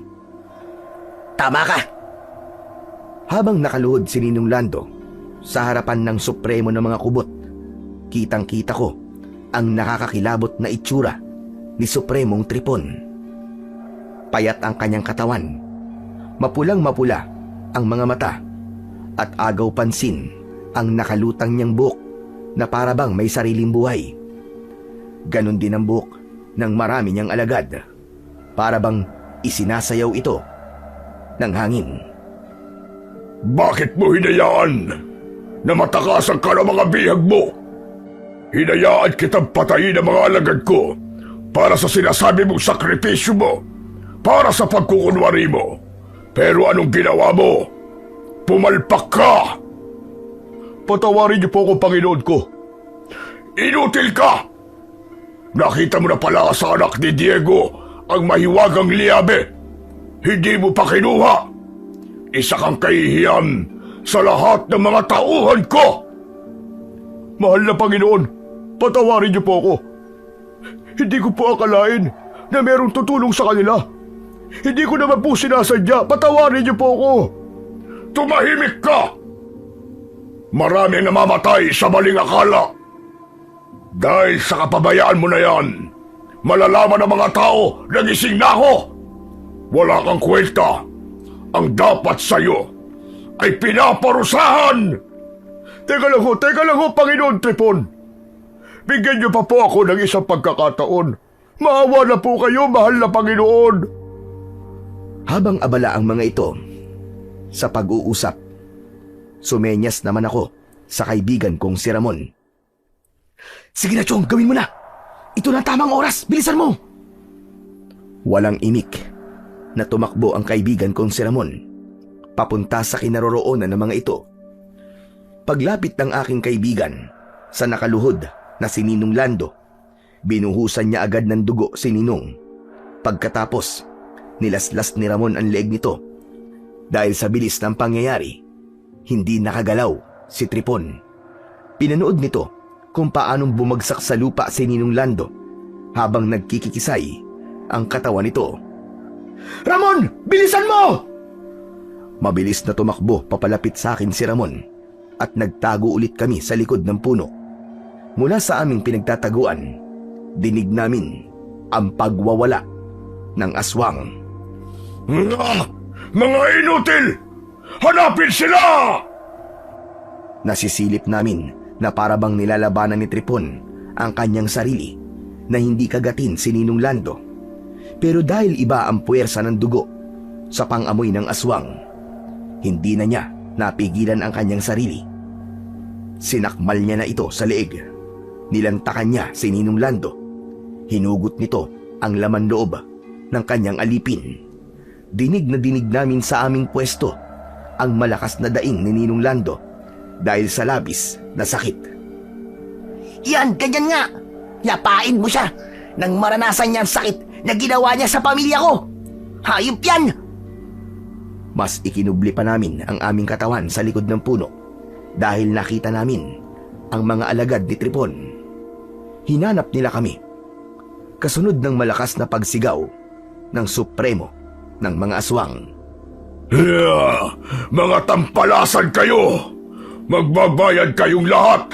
S2: Tama ka.
S1: Habang nakaluhod si Ninong Lando sa harapan ng supremo ng mga kubot, kitang-kita ko ang nakakakilabot na itsura ni Supremong Tripon. Payat ang kanyang katawan, mapulang-mapula ang mga mata, at agaw pansin ang nakalutang niyang buhok na parabang may sariling buhay. Ganon din ang buhok ng marami niyang alagad, parabang isinasayaw ito ng hangin.
S3: Bakit mo hinayaan na matakasan ka ng mga bihag mo? Hinayaan kitang patayin ang mga alagad ko para sa sinasabi mong sakripisyo mo, para sa pagkukunwari mo. Pero anong ginawa mo? Pumalpak ka! Patawarin niyo po ako, Panginoon ko. Inutil ka! Nakita mo na pala sa anak ni Diego ang mahiwagang liabe. Hindi mo pa kinuha. Isa kang kahihiyan sa lahat ng mga tauhan ko. Mahal na Panginoon, patawarin niyo po ako. Hindi ko po akalain na merong tutulong sa kanila. Hindi ko naman po sinasadya. Patawarin niyo po ako. Tumahimik ka! Marami ang namamatay sa maling akala. Dahil sa kapabayaan mo na yan, malalaman ng mga tao na gising na ako. Wala kang kwenta. Ang dapat sa'yo ay pinaparusahan. Teka lang ho, Panginoon Tripon. Bigyan niyo pa po ako ng isang pagkakataon. Maawa na po kayo, mahal na Panginoon.
S1: Habang abala ang mga ito sa pag-uusap, sumenyas naman ako sa kaibigan kong si Ramon. Sige na, Chong, gawin mo na. Ito na tamang oras, bilisan mo. Walang imik na tumakbo ang kaibigan kong si Ramon papunta sa kinaroroonan ng mga ito. Paglapit ng aking kaibigan sa nakaluhod na si Ninong Lando, binuhusan niya agad ng dugo si Ninong. Pagkatapos, nilaslas ni Ramon ang leeg nito. Dahil sa bilis ng pangyayari, hindi nakagalaw si Tripon. Pinanood nito kung paanong bumagsak sa lupa si Ninong Lando habang nagkikikisay ang katawan nito. Ramon! Bilisan mo! Mabilis na tumakbo papalapit sa akin si Ramon at nagtago ulit kami sa likod ng puno. Mula sa aming pinagtataguan, dinig namin ang pagwawala ng aswang.
S3: Mga inutil! Hanapin sila!
S1: Nasisilip namin na parabang nilalabanan ni Tripon ang kanyang sarili na hindi kagatin si Ninong Lando. Pero dahil iba ang puwersa ng dugo sa pang-amoy ng aswang, hindi na niya napigilan ang kanyang sarili. Sinakmal niya na ito sa leeg. Nilantakan niya si Ninong Lando. Hinugot nito ang laman loob ng kanyang alipin. Dinig na dinig namin sa aming pwesto ang malakas na daing ni Ninong Lando dahil sa labis na sakit.
S2: Yan, ganyan nga. Yapain mo siya nang maranasan niya ang sakit na ginawa niya sa pamilya ko. Hayop yan!
S1: Mas ikinubli pa namin ang aming katawan sa likod ng puno dahil nakita namin ang mga alagad ni Tripon. Hinanap nila kami. Kasunod ng malakas na pagsigaw ng supremo ng mga aswang.
S3: Mga tampalasan kayo! Magbabayad kayong lahat!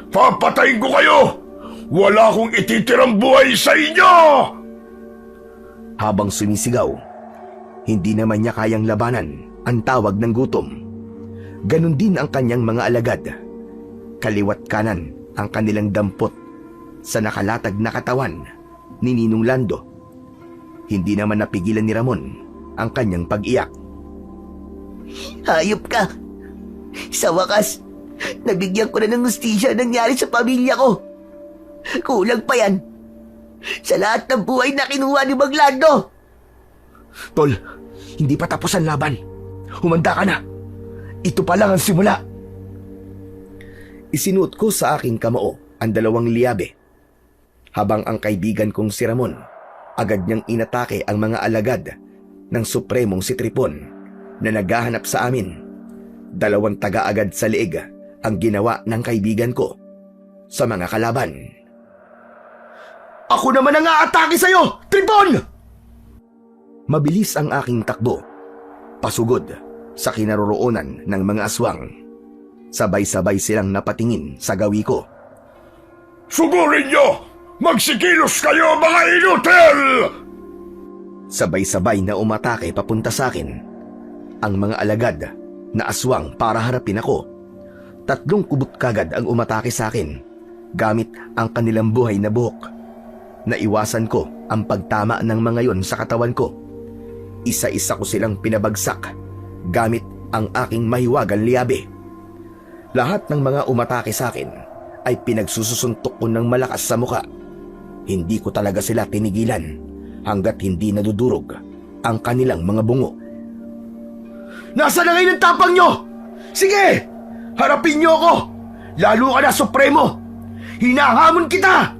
S3: Papatayin ko kayo! Wala akong ititirang buhay sa inyo!
S1: Habang sumisigaw, hindi naman niya kayang labanan ang tawag ng gutom. Ganon din ang kanyang mga alagad. Kaliwat kanan ang kanilang dampot sa nakalatag na katawan ni Ninong Lando. Hindi naman napigilan ni Ramon ang kanyang pag-iyak.
S2: Hayop ka! Sa wakas, nabigyan ko na ng hustisya nangyari sa pamilya ko. Kulang pa yan sa lahat ng buhay na kinuha ni Maglando.
S1: Tol, hindi pa tapos ang laban. Humanda ka na. Ito pa lang ang simula. Isinuot ko sa aking kamao ang dalawang liyabe. Habang ang kaibigan kong si Ramon, agad niyang inatake ang mga alagad ng Supremong si Tripon na naghahanap sa amin. 2 taga-agad sa liig ang ginawa ng kaibigan ko sa mga kalaban.
S3: Ako naman ang aatake sa'yo, Tripon!
S1: Mabilis ang aking takbo, pasugod sa kinaroroonan ng mga aswang. Sabay-sabay silang napatingin sa gawi ko.
S3: Sugurin niyo! Magsikilos kayo, mga inutil!
S1: Sabay-sabay na umatake papunta sa akin ang mga alagad na aswang para harapin ako. 3 kubot kagad ang umatake sa akin gamit ang kanilang buhay na buhok. Naiwasan ko ang pagtama ng mga yon sa katawan ko. Isa-isa ko silang pinabagsak gamit ang aking mahiwagang liyabe. Lahat ng mga umatake sa akin ay pinagsusuntok ko ng malakas sa muka. Hindi ko talaga sila tinigilan hanggat hindi nadudurog ang kanilang mga bungo.
S3: Nasaan na ngayon ang tapang nyo? Sige! Harapin nyo ako! Lalo ka na, Supremo! Hinahamon kita!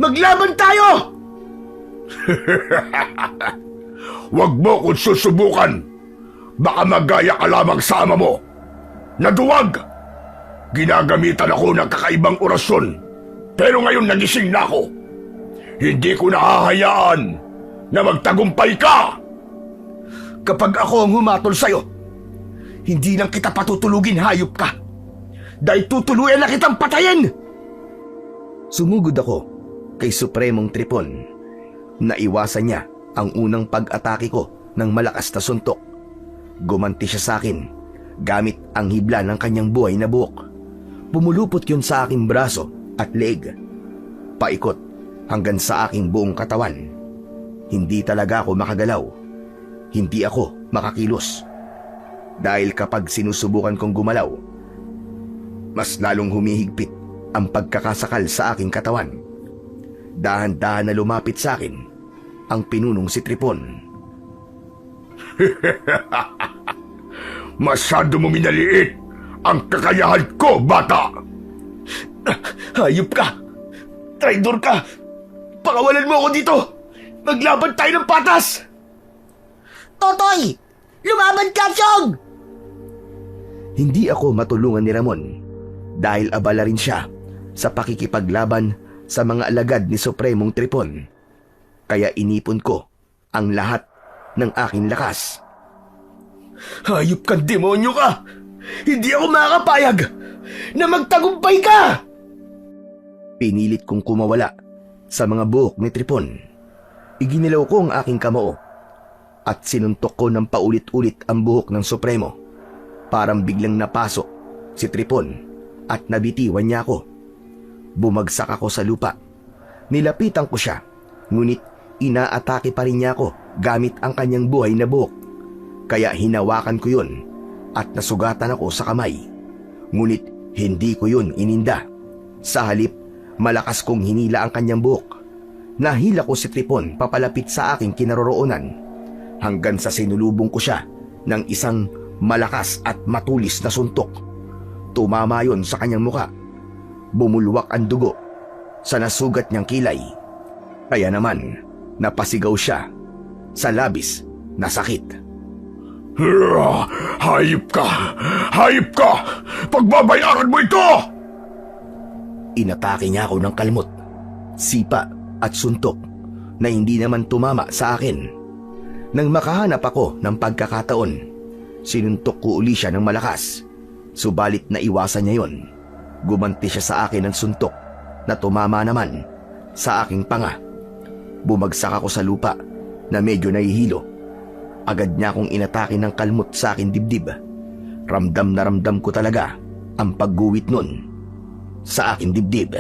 S3: Maglaban tayo! Huwag mo kong susubukan. Baka magaya ka lamang sa ama mo. Naduwag! Ginagamitan ako ng kakaibang orasyon. Pero ngayon nagising na ako. Hindi ko nahahayaan na magtagumpay ka! Kapag ako ang humatol sa'yo, hindi lang kita patutulugin, hayop ka! Dahil tutuluyan na kitang patayin!
S1: Sumugod ako kay Supremong Tripon. Naiwasan niya ang unang pag-atake ko ng malakas na suntok. Gumanti siya sa akin gamit ang hibla ng kanyang buhay na buhok. Pumulupot yun sa aking braso at leeg. Paikot hanggang sa aking buong katawan. Hindi talaga ako makagalaw. Hindi ako makakilos. Dahil kapag sinusubukan kong gumalaw, mas lalong humihigpit ang pagkakasakal sa aking katawan. Dahan-dahan na lumapit sa akin ang pinunong si Tripon.
S3: Masyado mo minaliit ang kakayahan ko, bata! Hayop ka! Traidor ka! Pakawalan mo ako dito! Maglaban tayo ng patas!
S2: Totoy! Lumaban ka, Chong!
S1: Hindi ako matulungan ni Ramon dahil abala rin siya sa pakikipaglaban sa mga alagad ni Supremong Tripon. Kaya inipon ko ang lahat ng aking lakas.
S3: Hayop kang demonyo ka! Hindi ako makakapayag na magtagumpay ka!
S1: Pinilit kong kumawala sa mga buhok ni Tripon. Iginilaw ko ang aking kamao at sinuntok ko ng paulit-ulit ang buhok ng Supremo. Parang biglang napasok si Tripon at nabitiwan niya ako. Bumagsak ako sa lupa. Nilapitan ko siya, ngunit inaatake pa rin niya ako gamit ang kanyang buhay na buhok. Kaya hinawakan ko yun at nasugatan ako sa kamay. Ngunit hindi ko yun ininda. Sa halip, malakas kong hinila ang kanyang buhok. Nahila ko si Tripon papalapit sa aking kinaroroonan hanggang sa sinulubong ko siya ng isang malakas at matulis na suntok. Tumama yon sa kanyang muka. Bumulwak ang dugo sa nasugat niyang kilay. Kaya naman, napasigaw siya sa labis na sakit.
S3: Hayop ka! Hayop ka! Pagbabayaran mo ito!
S1: Inatake niya ako ng kalmot, sipa at suntok na hindi naman tumama sa akin. Nang makahanap ako ng pagkakataon, sinuntok ko uli siya ng malakas. Subalit na iwasan niya yon. Gumanti siya sa akin ng suntok na tumama naman sa aking panga. Bumagsak ako sa lupa na medyo nahihilo. Agad niya akong inatake ng kalmot sa akin dibdib. Ramdam na ramdam ko talaga ang pagguwit nun sa akin dibdib.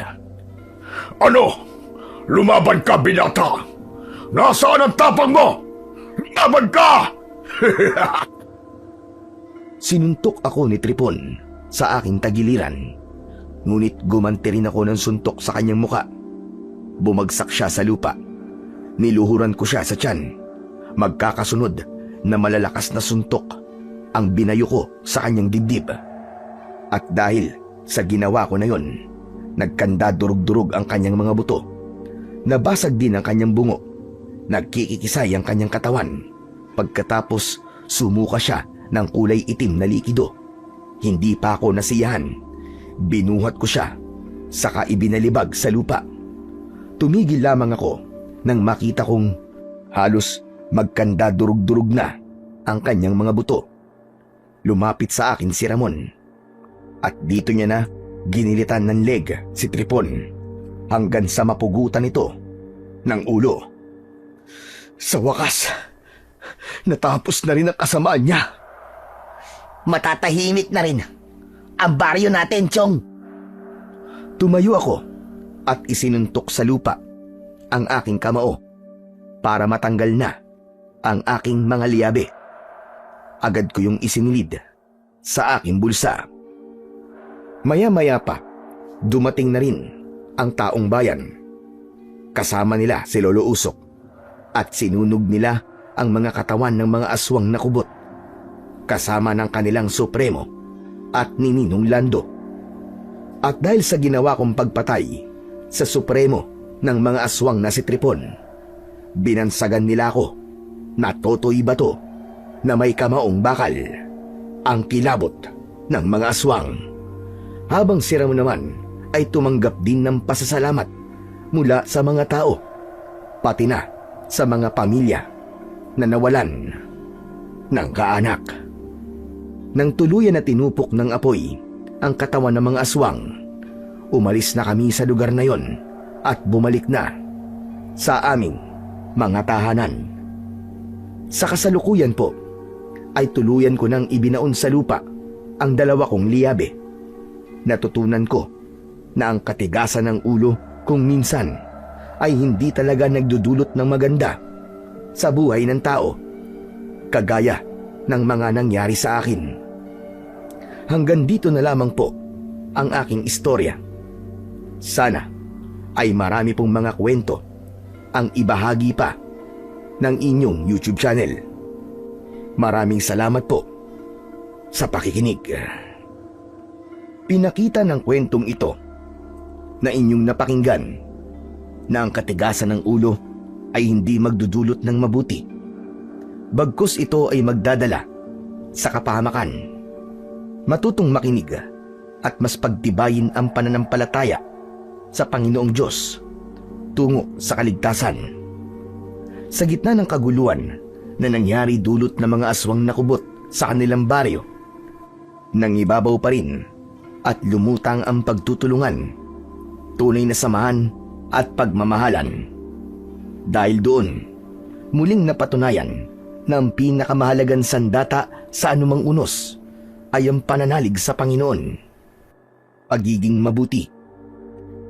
S3: Ano? Lumaban ka, binata! Nasaan ang tapang mo? Laban ka!
S1: Sinuntok ako ni Tripon sa aking tagiliran. Ngunit gumanti rin ako ng suntok sa kanyang muka. Bumagsak siya sa lupa. Niluhuran ko siya sa tiyan. Magkakasunod na malalakas na suntok ang binayo ko sa kanyang dibdib. At dahil sa ginawa ko na yon, Nagkanda durug-durug ang kanyang mga buto. Nabasag din ang kanyang bungo. Nagkikikisay ang kanyang katawan. Pagkatapos, sumuka siya ng kulay itim na likido. Hindi pa ako nasiyahan. Binuhat ko siya, saka ibinalibag sa lupa. Tumigil lamang ako nang makita kong halos magkanda durug-durug na ang kanyang mga buto. Lumapit sa akin si Ramon. At dito niya na ginilitan ng leg si Tripon hanggang sa mapugutan ito ng ulo. Sa wakas, natapos na rin ang kasamaan niya.
S2: Matatahimik na rin ang baryo natin, Chong.
S1: Tumayo ako at isinuntok sa lupa ang aking kamao para matanggal na ang aking mga liyabe. Agad ko yung isinilid sa aking bulsa. Maya-maya pa, dumating na rin ang taong bayan. Kasama nila si Lolo Usok at sinunog nila ang mga katawan ng mga aswang na kubot, kasama ng kanilang supremo at ni Ninong Lando. At dahil sa ginawa kong pagpatay sa supremo ng mga aswang na si Tripon, binansagan nila ako na Totoy Bato na may kamaong bakal, ang kilabot ng mga aswang. Habang si Ramon naman ay tumanggap din ng pasasalamat mula sa mga tao, pati na sa mga pamilya na nawalan ng kaanak. Nang tuluyan na tinupok ng apoy ang katawan ng mga aswang, umalis na kami sa lugar na yon at bumalik na sa aming mga tahanan. Sa kasalukuyan po, ay tuluyan ko nang ibinaon sa lupa ang dalawa kong liyabe. Natutunan ko na ang katigasan ng ulo kung minsan ay hindi talaga nagdudulot ng maganda sa buhay ng tao, kagaya ng mga nangyari sa akin. Hanggang dito na lamang po ang aking istorya. Sana ay marami pong mga kwento ang ibahagi pa ng inyong YouTube channel. Maraming salamat po sa pakikinig. Pinakita ng kwentong ito na inyong napakinggan na ang katigasan ng ulo ay hindi magdudulot ng mabuti. Bagkus ito ay magdadala sa kapahamakan. Matutong makinig at mas pagtibayin ang pananampalataya sa Panginoong Diyos tungo sa kaligtasan. Sa gitna ng kaguluhan na nangyari dulot ng mga aswang na kubot sa kanilang baryo, nangibabaw pa rin at lumutang ang pagtutulungan, tunay na samahan at pagmamahalan. Dahil doon, muling napatunayan na ang pinakamahalagang sandata sa anumang unos ay ang pananalig sa Panginoon, pagiging mabuti,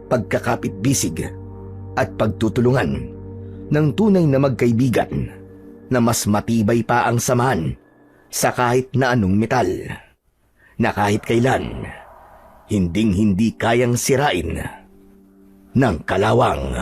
S1: pagkakapit-bisig at pagtutulungan ng tunay na magkaibigan na mas matibay pa ang samahan sa kahit na anong metal, na kahit kailan hinding-hindi kayang sirain ng kalawang.